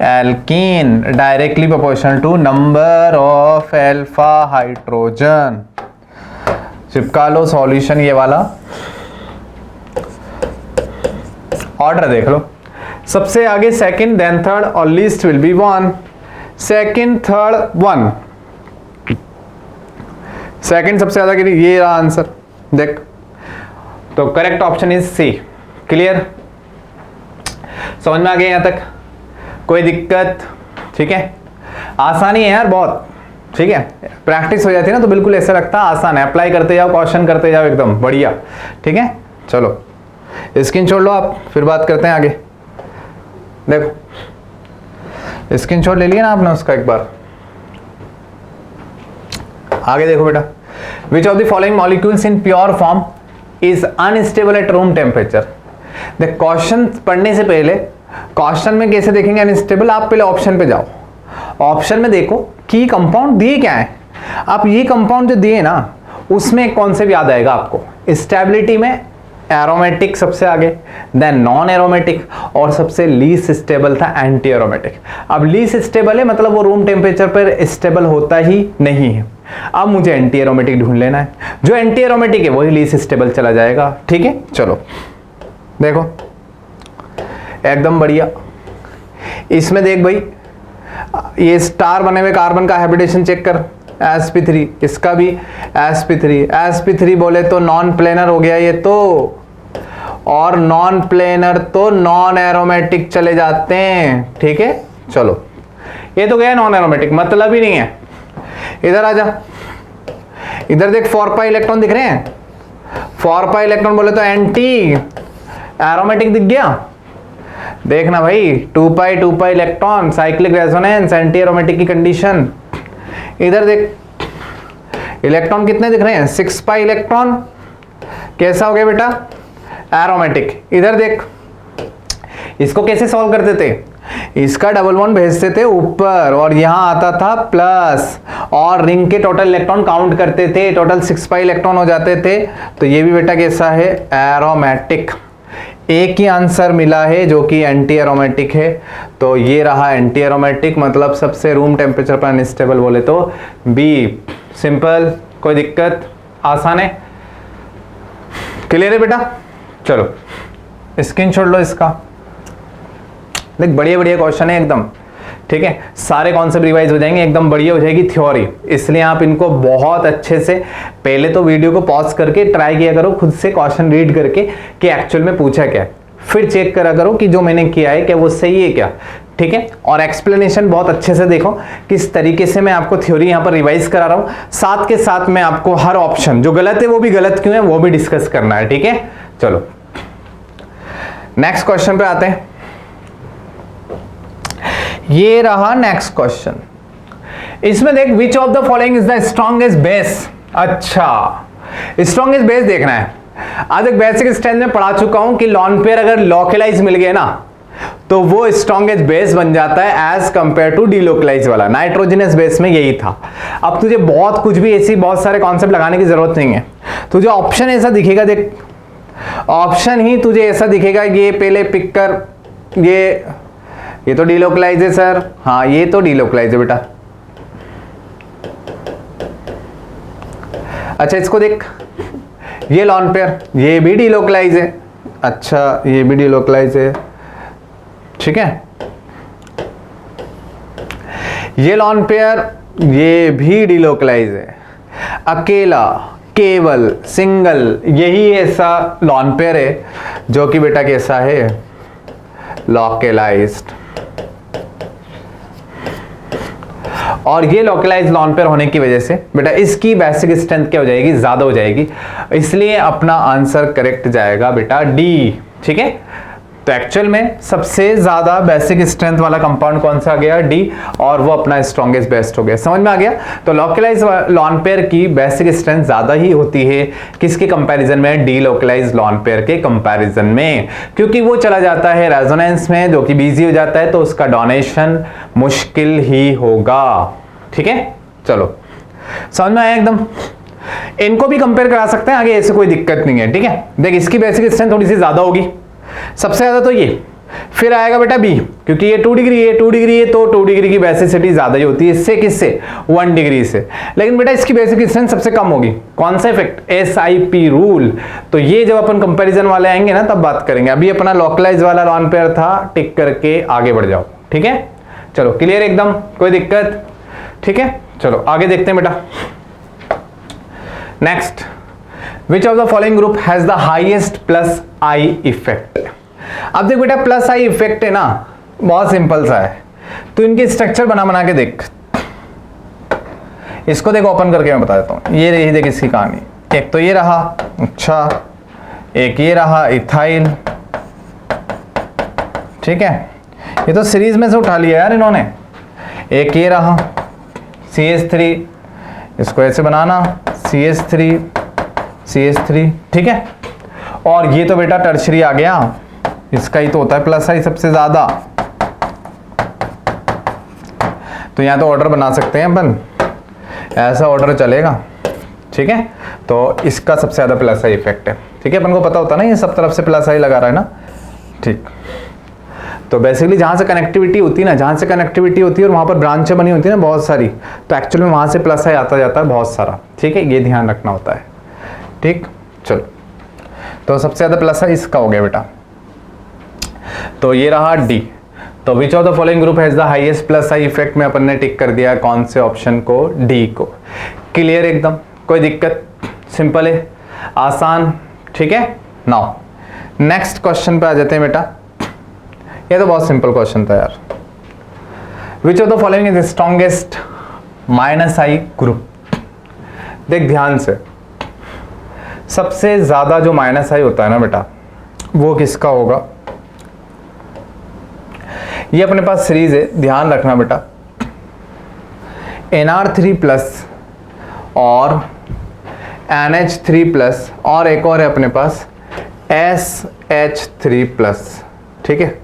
alkene directly proportional to number of alpha hydrogen. चिपका लो सॉल्यूशन ये वाला, ऑर्डर देख लो, सबसे आगे सेकंड, देन थर्ड और least will be 1, second third 1, second सबसे ज्यादा गिरी, ये रहा आंसर देख। तो correct option is C. Clear, समझ में आ गया यहां तक, कोई दिक्कत? ठीक है, आसानी है यार बहुत, ठीक है, प्रैक्टिस हो जाती है ना तो बिल्कुल ऐसा लगता है आसान है, अप्लाई करते जाओ, क्वेश्चन करते जाओ, एकदम बढ़िया। ठीक है, चलो स्क्रीन छोड़ लो आप, फिर बात करते हैं आगे। देखो स्क्रीन शॉट ले लिया ना आपने उसका एक बार, आगे देखो बेटा, which of the following molecules in pure form is unstable at room temperature. देख क्वेश्चन पढ़ने से पहले क्वेश्चन में कैसे देखेंगे अनस्टेबल, आप पहले ऑप्शन पे जाओ, ऑप्शन में देखो कि कंपाउंड दिए क्या है। आप ये कंपाउंड जो दिए ना उसमें कौन से भी याद आएगा आपको, स्टेबिलिटी में एरोमेटिक सबसे आगे, देन नॉन एरोमेटिक, और सबसे लीस्ट स्टेबल था एंटी एरोमेटिक। अब लीस्ट स्टेबल है मतलब वो रूम टेम्परेचर पर स्टेबल होता ही नहीं है। अब मुझे एंटी एरोमेटिक ढूंढ लेना है, जो एंटी एरोमेटिक है वही लीस्ट स्टेबल चला जाएगा। ठीक है, चलो देखो एकदम बढ़िया। इसमें देख भाई, ये स्टार बने हुए कार्बन का हैबिटेशन चेक कर, sp3, इसका भी sp3, sp3 बोले तो नॉन प्लेनर हो गया ये तो, और नॉन प्लेनर तो नॉन एरोमेटिक चले जाते हैं। ठीक है, चलो ये तो गया नॉन एरोमेटिक, मतलब ही नहीं है। इधर आ जा, इधर देख 4 पाई इलेक्ट्रॉन दिख रहे हैं, 4 पाई इलेक्ट्रॉन बोले तो एंटी एरोमेटिक दिख गया। देखना भाई 2 pi electron, cyclic resonance, anti aromatic की कंडीशन। इधर देख इलेक्ट्रॉन कितने दिख रहे हैं, 6 पाई इलेक्ट्रॉन, कैसा हो गया बेटा, एरोमेटिक। इधर देख इसको कैसे सॉल्व करते थे, इसका डबल बॉन्ड भेजते थे ऊपर और यहां आता था प्लस, और रिंग के टोटल इलेक्ट्रॉन काउंट करते थे, टोटल 6 पाई इलेक्ट्रॉन हो जाते थे। तो ये भी बेटा कैसा है, एरोमेटिक। एक ही आंसर मिला है जो कि एंटी एरोमेटिक है, तो ये रहा एंटी एरोमेटिक, मतलब सबसे रूम टेम्परेचर पर अनस्टेबल बोले तो बी। सिंपल, कोई दिक्कत, आसान है, क्लियर है बेटा। चलो स्क्रीन छोड़ लो इसका, देख बढ़िया बढ़िया क्वेश्चन है एकदम। ठीक है, सारे कॉन्सेप्ट रिवाइज हो जाएंगे, एकदम बढ़िया हो जाएगी थ्योरी। इसलिए आप इनको बहुत अच्छे से पहले तो वीडियो को पॉज करके ट्राई किया करो, खुद से क्वेश्चन रीड करके कि एक्चुअल में पूछा क्या है, फिर चेक करा करो कि जो मैंने किया है क्या वो सही है क्या। ठीक है, और एक्सप्लेनेशन बहुत अच्छे से देखो किस तरीके से मैं आपको थ्योरी यहाँ पर रिवाइज करा रहा हूँ, साथ के साथ मैं आपको हर ऑप्शन जो गलत है वो भी गलत क्यों है वो भी डिस्कस करना है। ठीक है, चलो नेक्स्ट क्वेश्चन पे आते हैं। ये रहा नेक्स्ट क्वेश्चन, इसमें देख which of the following is the strongest base. अच्छा, स्ट्रॉन्गेस्ट बेस देखना है। आज एक बेसिक स्ट्रेंथ में पढ़ा चुका हूं कि लॉन पेयर अगर लोकलाइज मिल गए ना तो वो स्ट्रॉन्गेस्ट बेस बन जाता है एज कंपेयर टू डीलोकलाइज वाला। नाइट्रोजनस बेस में यही था। अब तुझे बहुत कुछ भी ऐसी बहुत सारे कॉन्सेप्ट लगाने की जरूरत नहीं है, तुझे ऑप्शन ऐसा दिखेगा, देख ऑप्शन ही तुझे ऐसा दिखेगा, ये पहले पिक कर, ये तो डीलोकलाइज है सर, हाँ ये तो डीलोकलाइज है बेटा। अच्छा इसको देख, ये लॉन पेयर, ये भी डीलोकलाइज है। अच्छा ये भी डीलोकलाइज है, ठीक है। ये लॉन पेयर, ये भी डीलोकलाइज है। अकेला, केवल, सिंगल, यही ऐसा लॉन पेयर है जो कि बेटा कैसा है, लोकलाइज्ड। और ये लोकलाइज लॉन पेयर होने की वजह से बेटा इसकी बेसिक स्ट्रेंथ क्या हो जाएगी, ज्यादा हो जाएगी, इसलिए अपना आंसर करेक्ट जाएगा बेटा डी। ठीक है, तो एक्चुअल में सबसे ज्यादा बेसिक स्ट्रेंथ वाला कंपाउंड कौन सा आ गया, डी, और वो अपना स्ट्रॉन्गेस्ट बेस्ट हो गया। समझ में आ गया। तो लोकलाइज लॉन पेयर की बेसिक स्ट्रेंथ ज्यादा ही होती है किसके कंपैरिजन में, डी लोकलाइज लॉन पेयर के कंपैरिजन में, क्योंकि वो चला जाता है रेजोनेंस में जो कि बिजी हो जाता है, तो उसका डोनेशन मुश्किल ही होगा। ठीक है, चलो समझ में आया एकदम। इनको भी कंपेयर करा सकते हैं आगे, ऐसे कोई दिक्कत नहीं है। ठीक है, देख इसकी बेसिक स्ट्रेंथ थोड़ी सी ज्यादा होगी, सबसे ज्यादा तो ये फिर आएगा बेटा बी, क्योंकि ये 2 डिग्री है, 2 डिग्री है तो 2 डिग्री की बेसिसिटी ज्यादा ही होती है इससे, किससे 1 डिग्री से। लेकिन बेटा इसकी बेसिक स्ट्रेंथ सबसे कम होगी। कौन सा इफेक्ट, SIP रूल। तो ये जब अपन कंपैरिजन वाले आएंगे ना तब बात करेंगे। अभी अपना लोकलाइज वाला लॉन पेयर था, टिक करके आगे बढ़ जाओ, ठीक है। चलो क्लियर एकदम, कोई दिक्कत, ठीक है। चलो आगे देखते हैं बेटा। Next, which of the following group has the highest plus I effect. अब देख बेटा प्लस आई इफेक्ट है ना, बहुत सिंपल सा है। तो इनके स्ट्रक्चर बना के देख, इसको देख ओपन करके मैं बता देता हूं। ये रही देख इसकी कहानी, एक तो ये रहा, अच्छा एक ये रहा इथाइल, ठीक है। ये तो सीरीज में से उठा लिया यार इन्होंने। एक ये रहा CH3, इसको ऐसे बनाना CH3 CH3, ठीक है। और ये तो बेटा टर्शरी आ गया, इसका ही तो होता है प्लस आई सबसे ज्यादा। तो यहां तो ऑर्डर बना सकते हैं अपन, ऐसा ऑर्डर चलेगा, ठीक है। तो इसका सबसे ज्यादा प्लस आई इफेक्ट है, ठीक है। अपन को पता होता ना ये सब तरफ से प्लस आई लगा रहा है ना, ठीक। तो बेसिकली जहां से कनेक्टिविटी होती है ना, जहां से कनेक्टिविटी होती है और वहां पर ब्रांचें बनी होती है ना बहुत सारी, तो एक्चुअली में वहां से प्लस आई आता जाता है बहुत सारा, ठीक है। ये ध्यान रखना होता है, ठीक। चलो तो सबसे ज्यादा प्लस आई इसका हो गया बेटा। तो ये रहा डी। तो which of the following group has the highest plus I effect में अपन ने टिक कर दिया कौन से ऑप्शन को, डी को। क्लियर एकदम, कोई दिक्कत, सिंपल है, आसान, ठीक है। नाउ नेक्स्ट क्वेश्चन पे आ जाते हैं बेटा। ये तो बहुत सिंपल क्वेश्चन था यार। Which of the following is the strongest minus I group. देख ध्यान से, सबसे ज्यादा जो माइनस आई होता है ना बेटा वो किसका होगा। ये अपने पास सीरीज है, ध्यान रखना बेटा। NR3 प्लस और NH3 प्लस और एक और है अपने पास SH3 प्लस, ठीक है।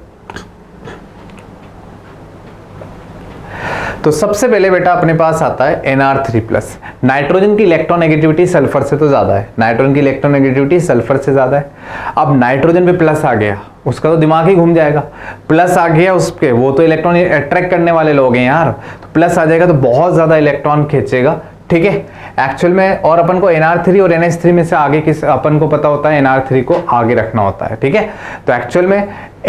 तो सबसे पहले बेटा अपने पास आता है NR3 प्लस। नाइट्रोजन की इलेक्ट्रोनेगेटिविटी सल्फर से तो ज्यादा है, नाइट्रोजन की इलेक्ट्रोनेगेटिविटी सल्फर से ज्यादा है। अब नाइट्रोजन पे प्लस आ गया, उसका तो दिमाग ही घूम जाएगा। प्लस आ गया उसके, वो तो इलेक्ट्रॉन अट्रैक्ट करने वाले लोग हैं यार, तो प्लस आ जाएगा तो बहुत ज्यादा इलेक्ट्रॉन खींचेगा, ठीक है। एक्चुअल में और अपन को NR3 और NH3 में से आगे किस अपन को पता होता है, NR3 को आगे रखना होता है, ठीक है। तो एक्चुअल में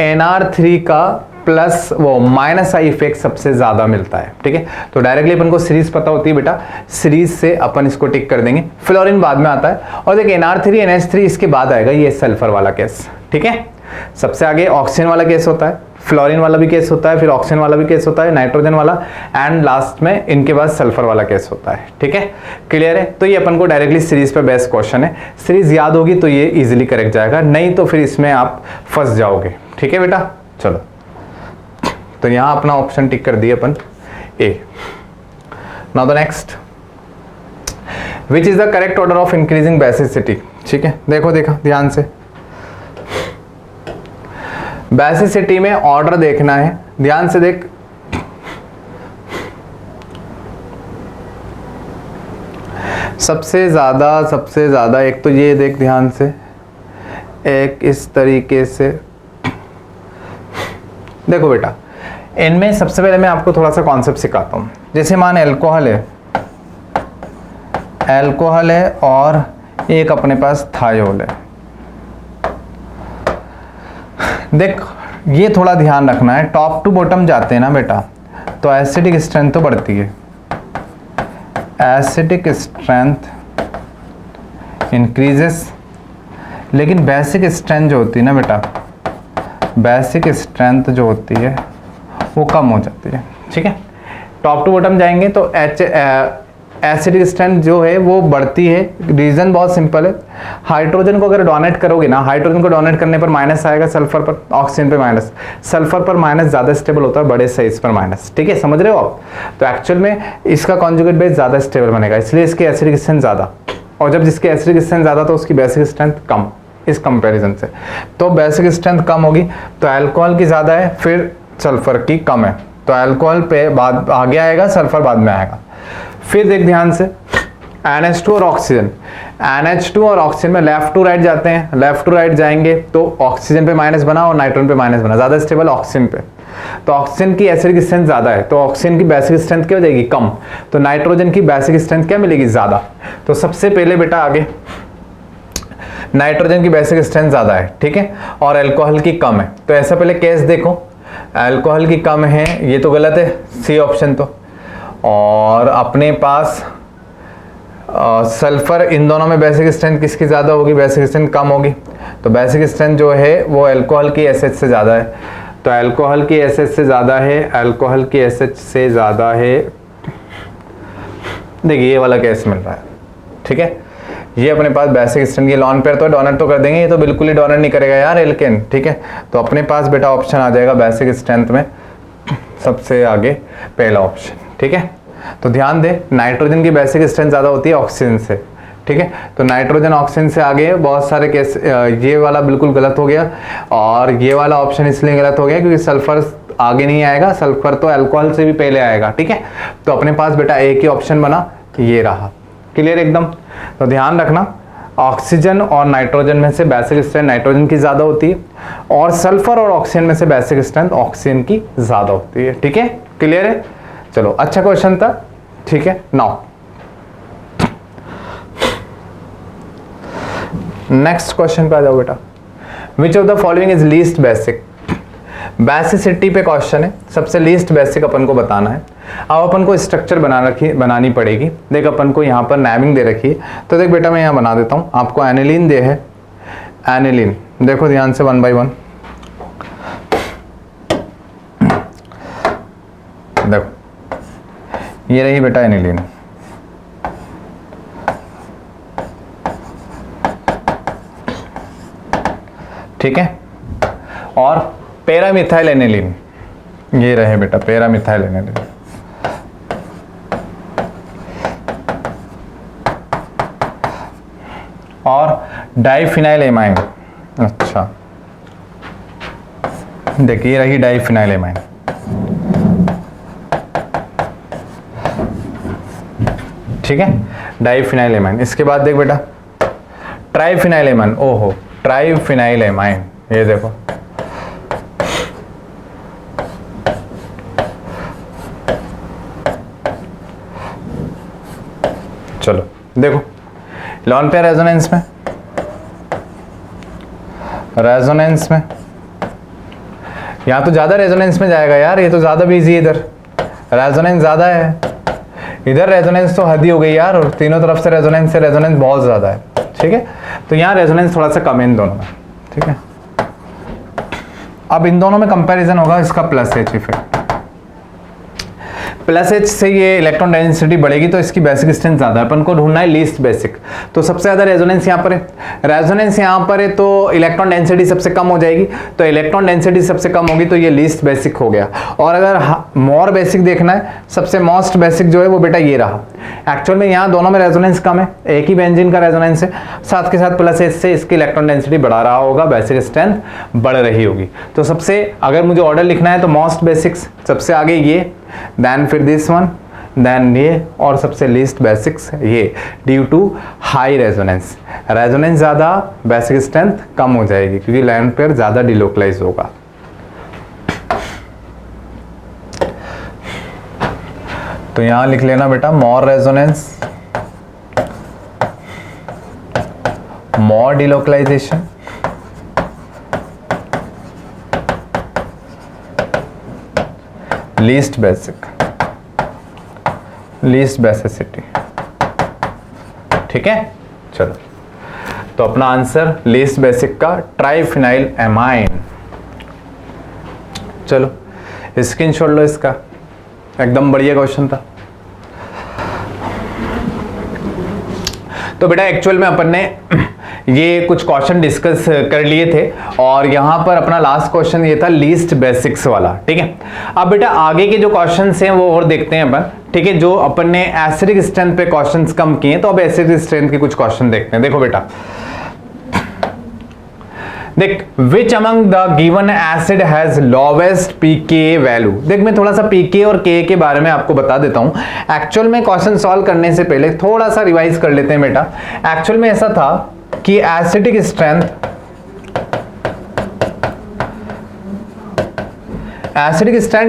NR3 का प्लस वो माइनस आई इफेक्ट सबसे ज्यादा मिलता है, ठीक है। तो डायरेक्टली अपन को सीरीज पता होती है बेटा, सीरीज से अपन इसको टिक कर देंगे। फ्लोरीन बाद में आता है और देख NR3 NH3 इसके बाद आएगा ये सल्फर वाला केस, ठीक है। सबसे आगे ऑक्सीजन वाला केस होता है, फ्लोरीन वाला भी केस होता है, फिर ऑक्सीजन वाला भी केस होता है, नाइट्रोजन वाला, एंड लास्ट में इनके बाद सल्फर वाला केस होता है, ठीक है। क्लियर है। तो ये अपन को डायरेक्टली सीरीज पे बेस्ट क्वेश्चन है, सीरीज याद होगी तो ये इजीली करेक्ट जाएगा, नहीं तो फिर इसमें आप फंस जाओगे, ठीक है बेटा। चलो तो यहां अपना ऑप्शन टिक कर दिए अपन ए। Now the next, which is the correct order of increasing basicity, ठीक है। देखो देखा ध्यान से, बेसिसिटी में ऑर्डर देखना है, ध्यान से देख। सबसे ज्यादा एक तो ये देख ध्यान से, एक इस तरीके से देखो बेटा। इनमें सबसे पहले मैं आपको थोड़ा सा कॉन्सेप्ट सिखाता हूं। जैसे मान अल्कोहल है और एक अपने पास थायोल है। देख ये थोड़ा ध्यान रखना है, टॉप टू बॉटम जाते हैं ना बेटा तो एसिडिक स्ट्रेंथ तो बढ़ती है, एसिडिक स्ट्रेंथ इंक्रीजेस, लेकिन बेसिक स्ट्रेंथ जो होती है ना बेटा, बेसिक स्ट्रेंथ जो होती है वो कम हो जाती है, ठीक है। टॉप टू बॉटम जाएंगे तो एसिडिक स्ट्रेंथ जो है वो बढ़ती है। रीजन बहुत सिंपल है, हाइड्रोजन को अगर डोनेट करोगे ना, हाइड्रोजन को डोनेट करने पर माइनस आएगा, सल्फर पर, ऑक्सीजन पे माइनस, सल्फर पर माइनस ज्यादा स्टेबल होता है, बड़े साइज पर माइनस, ठीक है, समझ रहे हो आप। तो एक्चुअल में इसका कॉन्जुगेट बेस ज्यादा स्टेबल बनेगा, इसलिए इसकी एसिडिक स्ट्रेंथ ज्यादा, और जब जिसकी एसिडिक स्ट्रेंथ ज्यादा तो उसकी बेसिक स्ट्रेंथ कम इस कंपैरिजन से। तो बेसिक स्ट्रेंथ कम होगी तो अल्कोहल की ज्यादा है, फिर सल्फर की कम है, तो अल्कोहल पे बाद आगे आएगा, सल्फर बाद में आएगा। फिर देख ध्यान से NH2 और ऑक्सीजन, NH2 और ऑक्सीजन में लेफ्ट टू राइट जाते हैं, लेफ्ट टू राइट जाएंगे तो ऑक्सीजन पे माइनस बना और नाइट्रोजन पे माइनस बना, ज़्यादा स्टेबल ऑक्सीजन पे। तो ऑक्सीजन की एसिडिक स्ट्रेंथ ज़्यादा है तो ऑक्सीजन की बेसिक स्ट्रेंथ क्या हो जाएगी, कम। तो नाइट्रोजन की बेसिक स्ट्रेंथ क्या मिलेगी, ज़्यादा। तो सबसे पहले बेटा आगे नाइट्रोजन की बेसिक स्ट्रेंथ ज़्यादा है, ठीक है, और अल्कोहल की कम है। तो ऐसा पहले केस देखो, अल्कोहल की कम है, ये तो गलत है, सी ऑप्शन तो। और अपने पास सल्फर, इन दोनों में बेसिक स्ट्रेंथ किसकी ज़्यादा होगी, बेसिक स्ट्रेंथ कम होगी। तो बेसिक स्ट्रेंथ जो है वो अल्कोहल की एसएच से ज़्यादा है। तो अल्कोहल की एसएच से ज़्यादा है, अल्कोहल की एसएच से ज़्यादा है। देखिए ये वाला केस मिल रहा है, ठीक है। ये अपने पास बेसिक स्ट्रेंथ, ये लॉन पेयर तो डोनर तो कर देंगे, ये तो बिल्कुल ही डोनर नहीं करेगा यार एल्केन, ठीक है। तो अपने पास बेटा ऑप्शन आ जाएगा बेसिक स्ट्रेंथ में सबसे आगे पहला ऑप्शन, ठीक है। तो ध्यान दे, नाइट्रोजन की बेसिक स्ट्रेंथ ज़्यादा होती है ऑक्सीजन से, ठीक है। तो नाइट्रोजन ऑक्सीजन से आगे बहुत सारे केस, ये वाला बिल्कुल गलत हो गया और ये वाला ऑप्शन इसलिए गलत हो गया क्योंकि सल्फर आगे नहीं आएगा, सल्फर तो अल्कोहल से भी पहले आएगा, ठीक है। तो अपने पास बेटा एक ही ऑप्शन बना, ये रहा। क्लियर एकदम। तो ध्यान रखना, ऑक्सीजन और नाइट्रोजन में से बेसिक स्ट्रेंथ नाइट्रोजन की ज़्यादा होती है और सल्फर और ऑक्सीजन में से बेसिक स्ट्रेंथ ऑक्सीजन की ज़्यादा होती है, ठीक है। क्लियर है, चलो अच्छा क्वेश्चन था, ठीक है। नाउ नेक्स्ट क्वेश्चन पे आ जाओ बेटा। Which of the following is least basic. Basicity पे क्वेश्चन है, सबसे लीस्ट बेसिक अपन को बताना है। अब अपन को स्ट्रक्चर बनानी पड़ेगी। देख अपन को यहाँ पर नेमिंग दे रखी है, तो देख बेटा मैं यहाँ बना देता हूँ। आपको एनिलीन दे है, एनिलीन देखो ध्यान से 1 by 1 देखो, ये रही बेटा एनिलीन, ठीक है। और पैरामिथाइल एनिलीन, ये रहे बेटा पैरामिथाइल एनिलीन। और डाइफिनाइल एमाइन, अच्छा देखिए रही डाइफिनाइल एमाइन, ठीक है, डाइफिनाइल एमाइन। इसके बाद देख बेटा ट्राइफिनाइल एमाइन, ओहो ट्राइफिनाइल एमाइन, ये देखो चलो देखो लॉन पेयर रेजोनेंस में, रेजोनेंस में यहाँ तो ज्यादा रेजोनेंस में जाएगा यार, ये तो ज्यादा बिजी है, इधर रेजोनेंस ज्यादा है, इधर रेजोनेंस तो हद ही हो गई यार, और तीनों तरफ से रेजोनेंस बहुत ज्यादा है, ठीक है। तो यहाँ रेजोनेंस थोड़ा सा कम है इन दोनों में, ठीक है। अब इन दोनों में कंपैरिजन होगा इसका plus H effect, plus H से ये इलेक्ट्रॉन डेंसिटी बढ़ेगी तो इसकी बेसिक स्ट्रेंथ ज्यादा है। अपन को ढूंढना है लीस्ट बेसिक, तो सबसे ज्यादा रेजोनेंस यहाँ पर है, रेजोनेंस यहाँ पर है तो इलेक्ट्रॉन डेंसिटी सबसे कम हो जाएगी, तो इलेक्ट्रॉन डेंसिटी सबसे कम होगी तो ये लीस्ट बेसिक हो गया। और अगर मोर बेसिक देखना है, सबसे मोस्ट बेसिक जो है वो बेटा ये रहा। एक्चुअल में यहाँ दोनों में रेजोनेंस कम है, एक ही बेंजीन का रेजोनेंस है, साथ के साथ प्लस एच से इसकी इलेक्ट्रॉन डेंसिटी बढ़ा रहा होगा, बेसिक स्ट्रेंथ बढ़ रही होगी। तो सबसे अगर मुझे ऑर्डर लिखना है तो मोस्ट बेसिक्स सबसे आगे ये, देन फिर दिस वन, देन ये, और सबसे लीस्ट बेसिक्स ये, due to high resonance. Resonance ज्यादा बेसिक स्ट्रेंथ कम हो जाएगी क्योंकि लॉन पेयर ज्यादा डिलोकलाइज होगा। तो यहां लिख लेना बेटा more resonance, more delocalization, least basic, least basicity, ठीक है। चलो तो अपना आंसर लीस्ट बेसिक का ट्राइफिनाइल एमाइन। चलो स्क्रीनशॉट लो इसका, एकदम बढ़िया क्वेश्चन था। तो बेटा एक्चुअल में अपन ने ये कुछ क्वेश्चन डिस्कस कर लिए थे और यहां पर अपना लास्ट क्वेश्चन ये था लीस्ट बेसिक्स वाला, ठीक है। अब बेटा आगे के जो क्वेश्चंस हैं वो और देखते हैं अपन, ठीक है। जो अपन ने एसिडिक स्ट्रेंथ पे क्वेश्चंस कम किए तो अब एसिडिक स्ट्रेंथ के कुछ क्वेश्चन देखते हैं। देखो बेटा देख which among the given acid has lowest pK value. देख मैं थोड़ा सा पीके और के के बारे में आपको बता देता हूं। एक्चुअल में क्वेश्चन सॉल्व करने से पहले थोड़ा सा रिवाइज कर लेते हैं बेटा। एक्चुअल में ऐसा था कि acidic strength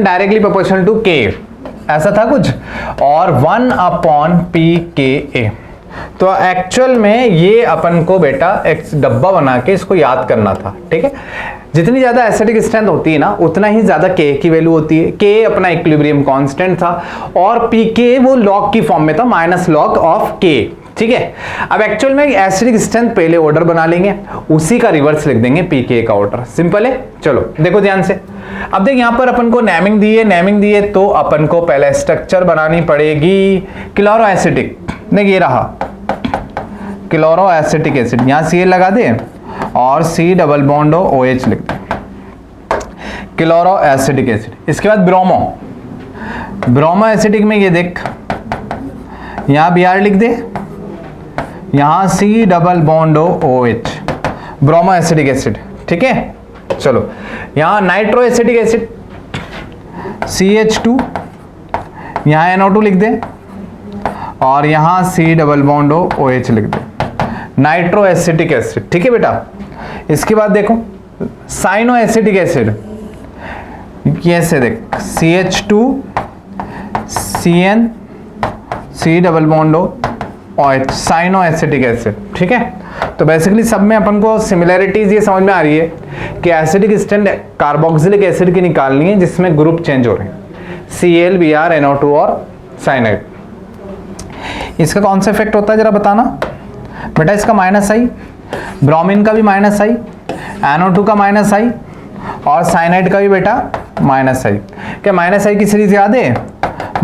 directly proportional to K, ऐसा था कुछ, और 1/pKa। तो एक्चुअल में ये अपन को बेटा एक डब्बा बना के इसको याद करना था, ठीक है। जितनी ज्यादा एसिडिक स्ट्रेंथ होती है ना उतना ही ज्यादा के की वैल्यू होती है। के अपना इक्विलिब्रियम कांस्टेंट था और पीके वो लॉग की फॉर्म में था, माइनस लॉग ऑफ के, ठीक है। अब एक्चुअल में एसिडिक स्ट्रेंथ पहले ऑर्डर बना लेंगे, उसी का रिवर्स लिख देंगे पीके का ऑर्डर। सिंपल है। चलो देखो ध्यान से। अब देख यहां पर अपन को नेमिंग दी है तो अपन को पहले स्ट्रक्चर बनानी पड़ेगी क्लोरो एसिडिक। देख ये रहा क्लोरो एसिटिक एसिड, यहां सी लगा दे और सी डबल बॉन्ड OH लिख दे, क्लोरो एसिटिक एसिड। इसके बाद ब्रोमो एसिडिक में ये देख यहां Br लिख दे, यहां C double bond OH, bromo acidic acid, ठीक है। चलो यहां नाइट्रो एसिडिक एसिड CH2, यहां NO2 लिख दे और यहां सी डबल बॉन्ड OH लिख दे, नाइट्रो एसिटिक एसिड, ठीक है बेटा। इसके बाद देखो साइनो एसिटिक एसिड, कैसे देख CH2 CN C double bond OH, cyano acetic acid, ठीक है। तो बेसिकली सब में अपन को सिमिलैरिटीज ये समझ में आ रही है कि एसिडिक स्ट्रेंथ कार्बोक्सिलिक एसिड की निकालनी है जिसमें ग्रुप चेंज हो रहे हैं, Cl Br NO2 और साइनाइड। इसका कौन सा इफेक्ट होता है जरा बताना बेटा। इसका माइनस आई, ब्रोमीन का भी माइनस आई, NO2 का माइनस आई और साइनाइड का भी बेटा माइनस आई। क्या माइनस आई की सीरीज याद है?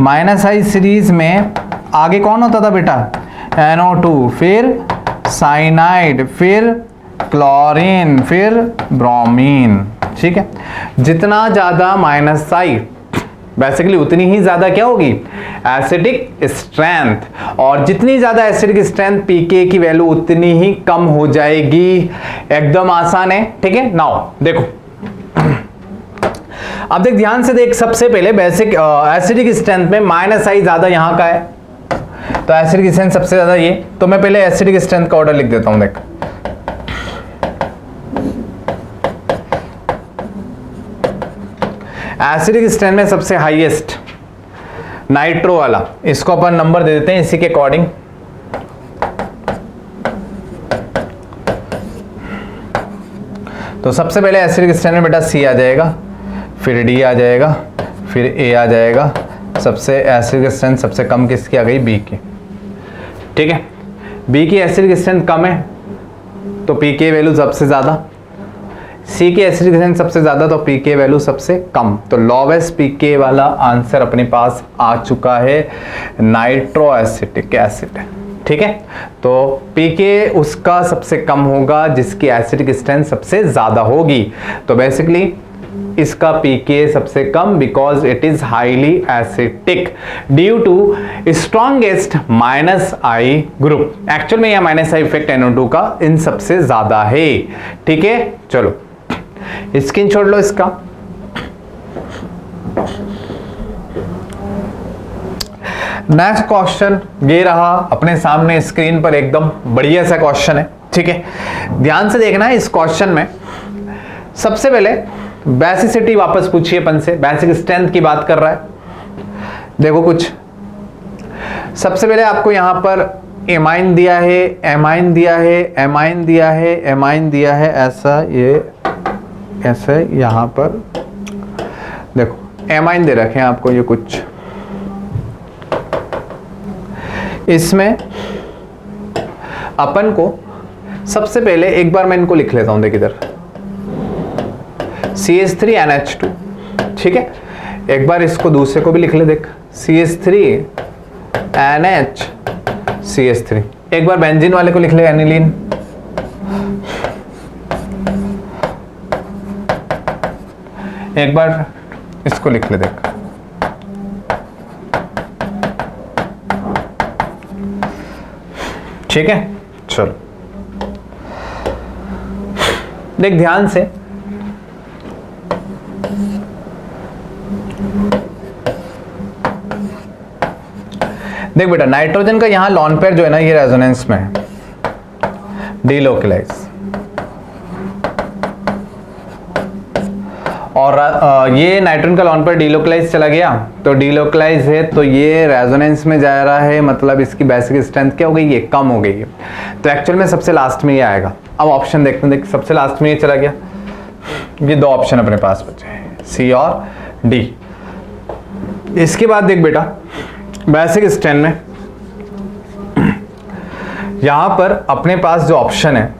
माइनस आई सीरीज में आगे कौन होता था बेटा? NO2, फिर साइनाइड, फिर क्लोरीन, फिर ब्रोमीन, ठीक है। जितना ज्यादा माइनस आई बेसिकली उतनी ही ज्यादा क्या होगी? Acidic strength. और जितनी ज्यादा एसिडिक स्ट्रेंथ पीके की वैल्यू उतनी ही कम हो जाएगी। एकदम आसान है, ठीक है। नाउ देखो, अब देख ध्यान से देख, सबसे पहले बेसिक एसिडिक स्ट्रेंथ में माइनस आई ज्यादा यहां का है, तो एसिडिक स्ट्रेंथ सबसे ज्यादा ये। तो मैं पहले एसिडिक स्ट्रेंथ का ऑर्डर लिख देता हूं। देख एसिडिक स्ट्रेंथ में सबसे हाईएस्ट नाइट्रो वाला, इसको अपन नंबर दे देते हैं इसी के अकॉर्डिंग। तो सबसे पहले एसिडिक स्ट्रेंथ में बेटा सी आ जाएगा, फिर डी आ जाएगा, फिर ए आ जाएगा। सबसे एसिडिक स्ट्रेंथ सबसे कम किसकी आ गई? बी की, ठीक है। बी की एसिडिक स्ट्रेंथ कम है तो पी के वैल्यू सबसे ज्यादा, सी की एसिडिक स्ट्रेंथ सबसे ज्यादा तो पी के वैल्यू सबसे कम। तो लोवेस्ट पी के वाला आंसर अपने पास आ चुका है, नाइट्रो एसिटिक एसिड, ठीक है। तो पी के उसका सबसे कम होगा जिसकी एसिडिक स्ट्रेंथ सबसे ज्यादा होगी। तो बेसिकली इसका पीके सबसे कम, because it is highly acidic due to strongest minus I group. Actual में यह माइनस आई इफेक्ट NO2 का इन सबसे ज्यादा है, ठीक है। चलो स्क्रीन छोड़ लो इसका। नेक्स्ट क्वेश्चन ये रहा अपने सामने स्क्रीन पर, एकदम बढ़िया सा क्वेश्चन है, ठीक है। ध्यान से देखना है। इस क्वेश्चन में सबसे पहले बेसिसिटी वापस पूछिए अपन से, बेसिक स्ट्रेंथ की बात कर रहा है। देखो कुछ सबसे पहले आपको यहां पर एमाइन दिया है, एमाइन दिया है, एमाइन दिया है, एमाइन दिया है, ऐसा ये ऐसे यहां पर देखो एमाइन दे रखे हैं आपको ये कुछ। इसमें अपन को सबसे पहले एक बार मैं इनको लिख लेता हूं, देख इधर CH3NH2, ठीक है। एक बार इसको दूसरे को भी लिख ले, देख CH3NH एक बार बेंजीन वाले को लिख ले, एनिलीन। एक बार इसको लिख ले, देख ठीक है। चलो देख ध्यान से, देख बेटा नाइट्रोजन का यहां लॉन पेयर जो है ना ये रेजोनेंस में है, डीलोकलाइज, और ये नाइट्रोजन का लॉन पेयर डीलोकलाइज चला गया, तो डीलोकलाइज है तो ये रेजोनेंस में जा रहा है, मतलब इसकी बेसिक स्ट्रेंथ क्या हो गई, ये कम हो गई है। तो एक्चुअल में सबसे लास्ट में ये आएगा। अब ऑप्शन देखते हैं, देख सबसे लास्ट में ये चला गया, ये दो ऑप्शन अपने पास बचे हैं, सी और डी। इसके बाद देख बेटा बेसिक स्ट्रेंथ में यहां पर अपने पास जो ऑप्शन है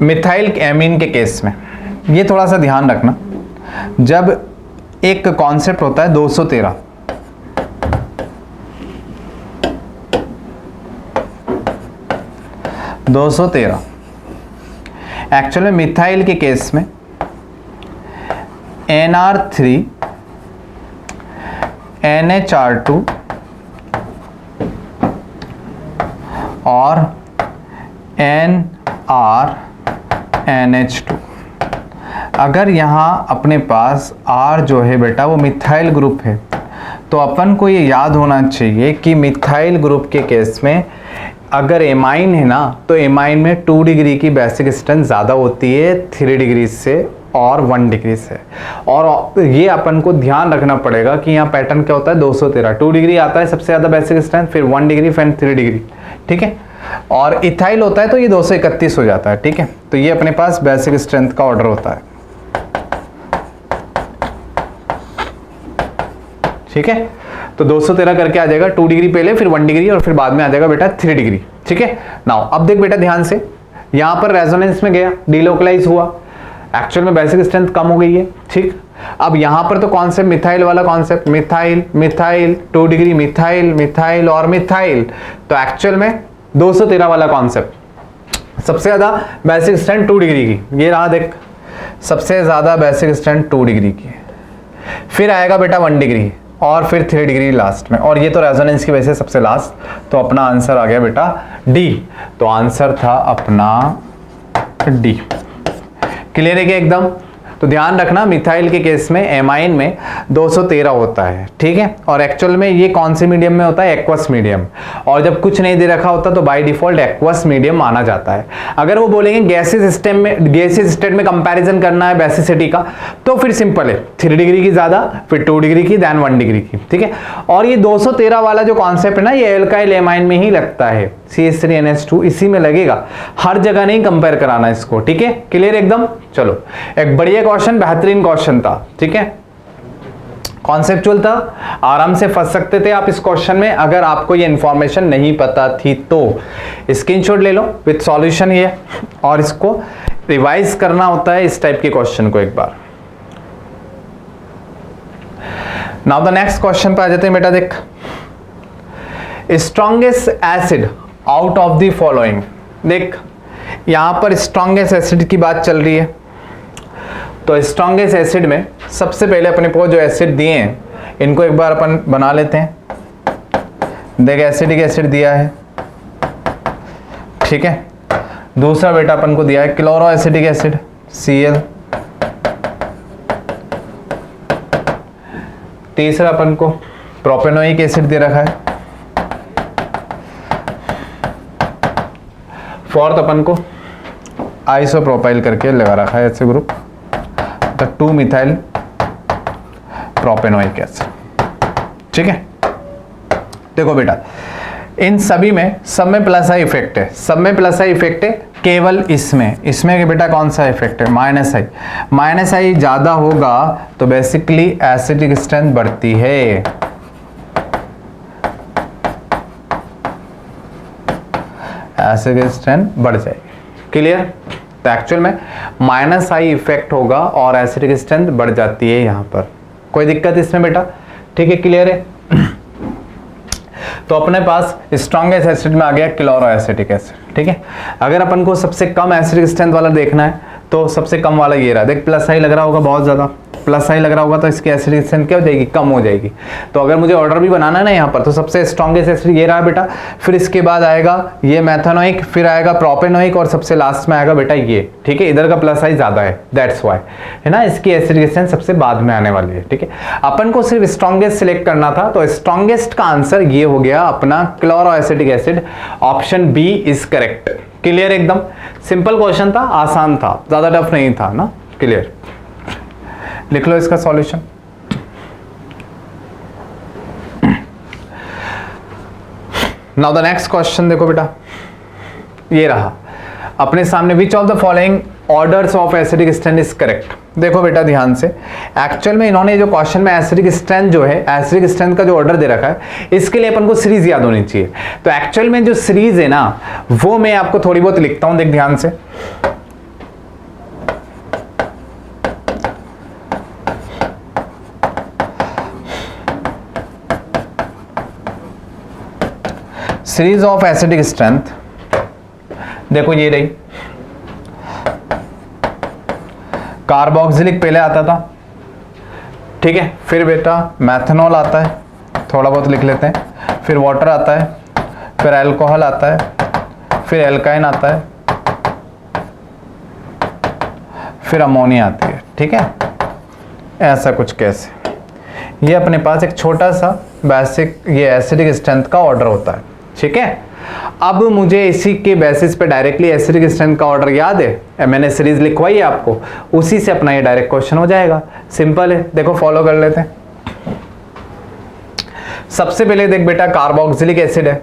मिथाइल एमीन के केस में, ये थोड़ा सा ध्यान रखना, जब एक कॉन्सेप्ट होता है 213, एक्चुअल में मिथाइल के केस में NR3 NHR2 और NRNH2, अगर यहाँ अपने पास R जो है बेटा वो मिथाइल ग्रुप है, तो अपन को ये याद होना चाहिए कि मिथाइल ग्रुप के केस में अगर एमाइन है ना, तो एमाइन में 2 डिग्री की बेसिक स्ट्रेंथ ज़्यादा होती है 3 डिग्री से और 1 डिग्री से। और ये अपन को ध्यान रखना पड़ेगा कि यहाँ पैटर्न क्या होता है, 213, 2 डिग्री आता है सबसे ज़्यादा बेसिक स्ट्रेंथ, फिर 1 डिग्री, फिर 3 डिग्री, ठीक है। और इथाइल होता है तो ये 231 हो जाता है, ठीक है। तो ये अपने पास बेसिक स्ट्रेंथ का ऑर्डर होता है, ठीक है। तो 213 करके आ जाएगा, 2 डिग्री पहले, फिर 1 डिग्री और फिर बाद में आ जाएगा बेटा 3 डिग्री, ठीक है। नाउ अब देख बेटा ध्यान से, यहां पर रेजोनेंस में गया, डीलोकलाइज हुआ, एक्चुअल में बेसिक स्ट्रेंथ कम हो गई है, ठीक। अब यहां पर तो कॉन्सेप्ट मिथाइल वाला concept, methyl methyl 2 degree, methyl methyl और मिथाइल, तो एक्चुअल में 213 वाला कॉन्सेप्ट, सबसे ज्यादा बेसिक स्ट्रेंथ 2 डिग्री की, ये रहा देख, सबसे ज्यादा बेसिक स्ट्रेंथ 2 डिग्री की, फिर आएगा बेटा 1 डिग्री और फिर 3 डिग्री लास्ट में, और ये तो रेजोनेंस की वजह से सबसे लास्ट। तो अपना आंसर आ गया बेटा डी, तो आंसर था अपना डी। क्लियर है क्या एकदम? तो ध्यान रखना मिथाइल के केस में एमाइन में 213 होता है, ठीक है। और एक्चुअल में ये कौन से मीडियम में होता है, एक्वस मीडियम, और जब कुछ नहीं दे रखा होता तो बाय डिफॉल्ट एक्वस मीडियम माना जाता है। अगर वो बोलेंगे गैसेस सिस्टम में, गैसेस स्टेट में कंपैरिजन करना है बेसिसिटी का, तो फिर सिंपल है, 3 डिग्री की ज्यादा, फिर 2 डिग्री की, देन 1 डिग्री की, ठीक है। और ये 213 वाला जो कॉन्सेप्ट है ना, ये एल्काइल एमाइन में ही लगता है, CH3NH2 इसी में लगेगा, हर जगह नहीं कंपेयर कराना इसको, ठीक है। क्लियर एकदम? चलो एक बढ़िया क्वेश्चन, बेहतरीन क्वेश्चन था, ठीक है, कॉन्सेप्चुअल था, आराम से फंस सकते थे आप इस क्वेश्चन में अगर आपको ये इंफॉर्मेशन नहीं पता थी तो। स्क्रीनशॉट ले लो विद सॉल्यूशन ये, और इसको रिवाइज करना होता है इस टाइप के क्वेश्चन को एक बार। नाउ द नेक्स्ट क्वेश्चन पे आ जाते हैं बेटा। देख, strongest acid out of the following, देख यहां पर स्ट्रॉन्गेस्ट एसिड की बात चल रही है, तो स्ट्रॉन्गेस्ट एसिड में सबसे पहले अपने को जो एसिड दिए हैं इनको एक बार अपन बना लेते हैं। देख एसिडिक एसिड दिया है, ठीक है। दूसरा बेटा अपन को दिया है क्लोरो एसिडिक एसिड Cl। तीसरा अपन को प्रोपेनोइक एसिड दे रखा है। फोर्थ अपन को आइसोप्रोपाइल करके लगा रखा है ऐसे ग्रुप, 2 मिथाइल प्रोपेनोइक एसिड, ठीक है। देखो बेटा इन सभी में सब में प्लस आई इफेक्ट है, सब में प्लस आई इफेक्ट है, केवल इसमें बेटा कौन सा इफेक्ट है, माइनस आई। माइनस आई ज्यादा होगा तो बेसिकली एसिडिक स्ट्रेंथ बढ़ती है, एसिडिक स्ट्रेंथ बढ़ जाएगी। क्लियर? तो एक्चुअल में माइनस आई इफेक्ट होगा और एसिडिक स्ट्रेंथ बढ़ जाती है यहां पर, कोई दिक्कत इसमें बेटा, ठीक है। क्लियर है? तो अपने पास स्ट्रॉन्गेस्ट एसिड में आ गया क्लोरो एसिडिक एसिड, ठीक है। अगर अपन को सबसे कम एसिडिक स्ट्रेंथ वाला देखना है तो सबसे कम वाला ये रहा, देख प्लस आई लग रहा होगा बहुत ज्यादा, प्लस साइन लग रहा होगा तो इसकी एसिडिक स्ट्रेंथ क्या हो जाएगी, कम हो जाएगी। तो अगर मुझे ऑर्डर भी बनाना है ना यहाँ पर, तो सबसे स्ट्रॉन्गेस्ट एसिड ये रहा बेटा, फिर इसके बाद आएगा ये मैथेनोइक, फिर आएगा प्रोपेनोइक और सबसे लास्ट में आएगा बेटा ये, ठीक है। इधर का प्लस साइन ज्यादा है, दैट्स वाई, है ना, इसकी एसिडिक स्ट्रेंथ सबसे बाद में आने वाली है, ठीक है। अपन को सिर्फ स्ट्रॉन्गेस्ट सिलेक्ट करना था, तो स्ट्रॉन्गेस्ट का आंसर ये हो गया अपना chloroacetic acid, option B is correct. Clear, एकदम सिंपल क्वेश्चन था, आसान था, ज्यादा टफ नहीं था ना, क्लियर। लिख लो इसका solution. Now the next question देखो बेटा, ये रहा अपने सामने, which of the following orders of acidic strength is correct. देखो बेटा ध्यान से, एक्चुअल में इन्होंने जो क्वेश्चन में एसिडिक स्ट्रेंथ जो है, एसिडिक स्ट्रेंथ का जो ऑर्डर दे रखा है, इसके लिए अपन को सीरीज याद होनी चाहिए। तो एक्चुअल में जो सीरीज है ना, वो मैं आपको थोड़ी बहुत लिखता हूं, देख ध्यान से। सीरीज ऑफ एसिडिक स्ट्रेंथ देखो ये रही, कार्बोक्सिलिक पहले आता था, ठीक है, फिर बेटा मैथनॉल आता है, थोड़ा बहुत लिख लेते हैं, फिर वाटर आता है, फिर अल्कोहल आता है, फिर एल्काइन आता है, फिर अमोनिया आती है, ठीक है। ऐसा कुछ कैसे, ये अपने पास एक छोटा सा बेसिक ये एसिडिक स्ट्रेंथ का ऑर्डर होता है, ठीक है। अब मुझे इसी के बेसिस पे डायरेक्टली एसिडिक स्ट्रेंथ का ऑर्डर याद है, मैंने सीरीज लिखवाई है आपको, उसी से अपना ये डायरेक्ट क्वेश्चन हो जाएगा, सिंपल है। देखो फॉलो कर लेते हैं। सबसे पहले देख बेटा कार्बोक्सिलिक एसिड है,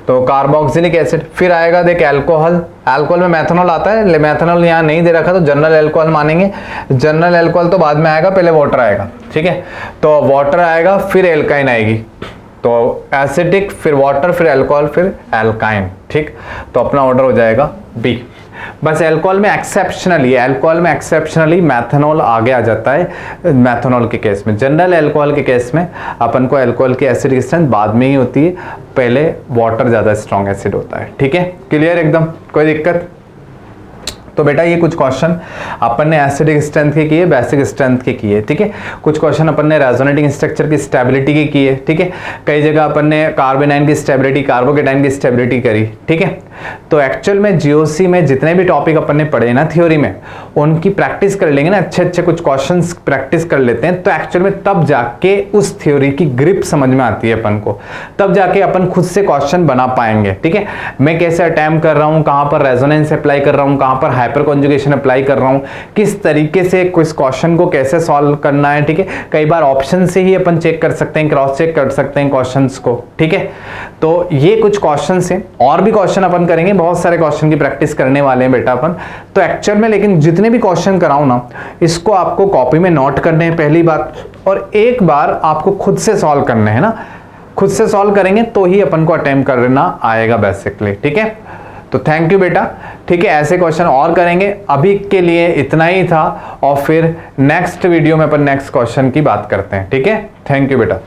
तो कार्बोक्सिलिक एसिड, फिर आएगा देख अल्कोहल, अल्कोहल में मैथनॉल आता है, मैथनॉल यहाँ नहीं दे रखा तो जनरल अल्कोहल मानेंगे, जनरल अल्कोहल तो बाद में आएगा, पहले वाटर आएगा, ठीक है। तो वाटर आएगा, फिर एल्काइन आएगी, तो एसिडिक, फिर वाटर, फिर अल्कोहल, फिर एल्काइन, ठीक। तो अपना ऑर्डर हो जाएगा बी। बस अल्कोहल में एक्सेप्शनली मैथनॉल आगे आ जाता है मैथनॉल के केस में। जनरल अल्कोहल के केस में अपन को अल्कोहल की एसिडिक स्ट्रेंथ बाद में ही होती है, पहले वाटर ज्यादा स्ट्रॉन्ग एसिड होता है, ठीक है। क्लियर एकदम, कोई दिक्कत। तो बेटा ये कुछ क्वेश्चन अपन ने एसिडिक स्ट्रेंथ के किए, बेसिक स्ट्रेंथ के किए, ठीक है। कुछ क्वेश्चन अपन ने रेजोनेटिंग स्ट्रक्चर की स्टेबिलिटी के किए, ठीक है। कई जगह अपन ने कार्बोनाइन की स्टेबिलिटी, कार्बोकेटाइन की स्टेबिलिटी करी, ठीक है। तो एक्चुअल में जीओसी में जितने भी टॉपिक अपन ने पढ़े ना थ्योरी में, उनकी प्रैक्टिस कर लेंगे ना, अच्छे अच्छे कुछ क्वेश्चन प्रैक्टिस कर लेते हैं, तो एक्चुअल में तब जाके उस थ्योरी की ग्रिप समझ में आती है अपन को, तब जाके अपन खुद से क्वेश्चन बना पाएंगे, ठीक है। मैं कैसे अटेम्प्ट कर रहा हूँ, कहाँ पर रेजोनेंस अप्लाई कर रहा हूँ, कहाँ पर हाइपर कॉन्जुगेशन अप्लाई कर रहा हूं, किस तरीके से कुछ क्वेश्चन को कैसे सॉल्व करना है, ठीक है। कई बार ऑप्शन से ही अपन चेक कर सकते हैं, क्रॉस चेक कर सकते हैं क्वेश्चंस को, ठीक है। तो ये कुछ क्वेश्चंस हैं, और भी क्वेश्चन अपन करेंगे, बहुत सारे क्वेश्चन की प्रैक्टिस करने वाले हैं बेटा अपन। तो एक्चुअल में लेकिन जितने भी क्वेश्चन कराऊं ना, इसको आपको कॉपी में नोट करने हैं पहली बात, और एक बार आपको खुद से सॉल्व करने हैं ना, खुद से सॉल्व करेंगे तो ही अपन को अटेम्प्ट करना आएगा बेसिकली, ठीक है। तो थैंक यू बेटा, ठीक है। ऐसे क्वेश्चन और करेंगे, अभी के लिए इतना ही था, और फिर नेक्स्ट वीडियो में अपन नेक्स्ट क्वेश्चन की बात करते हैं, ठीक है। थैंक यू बेटा।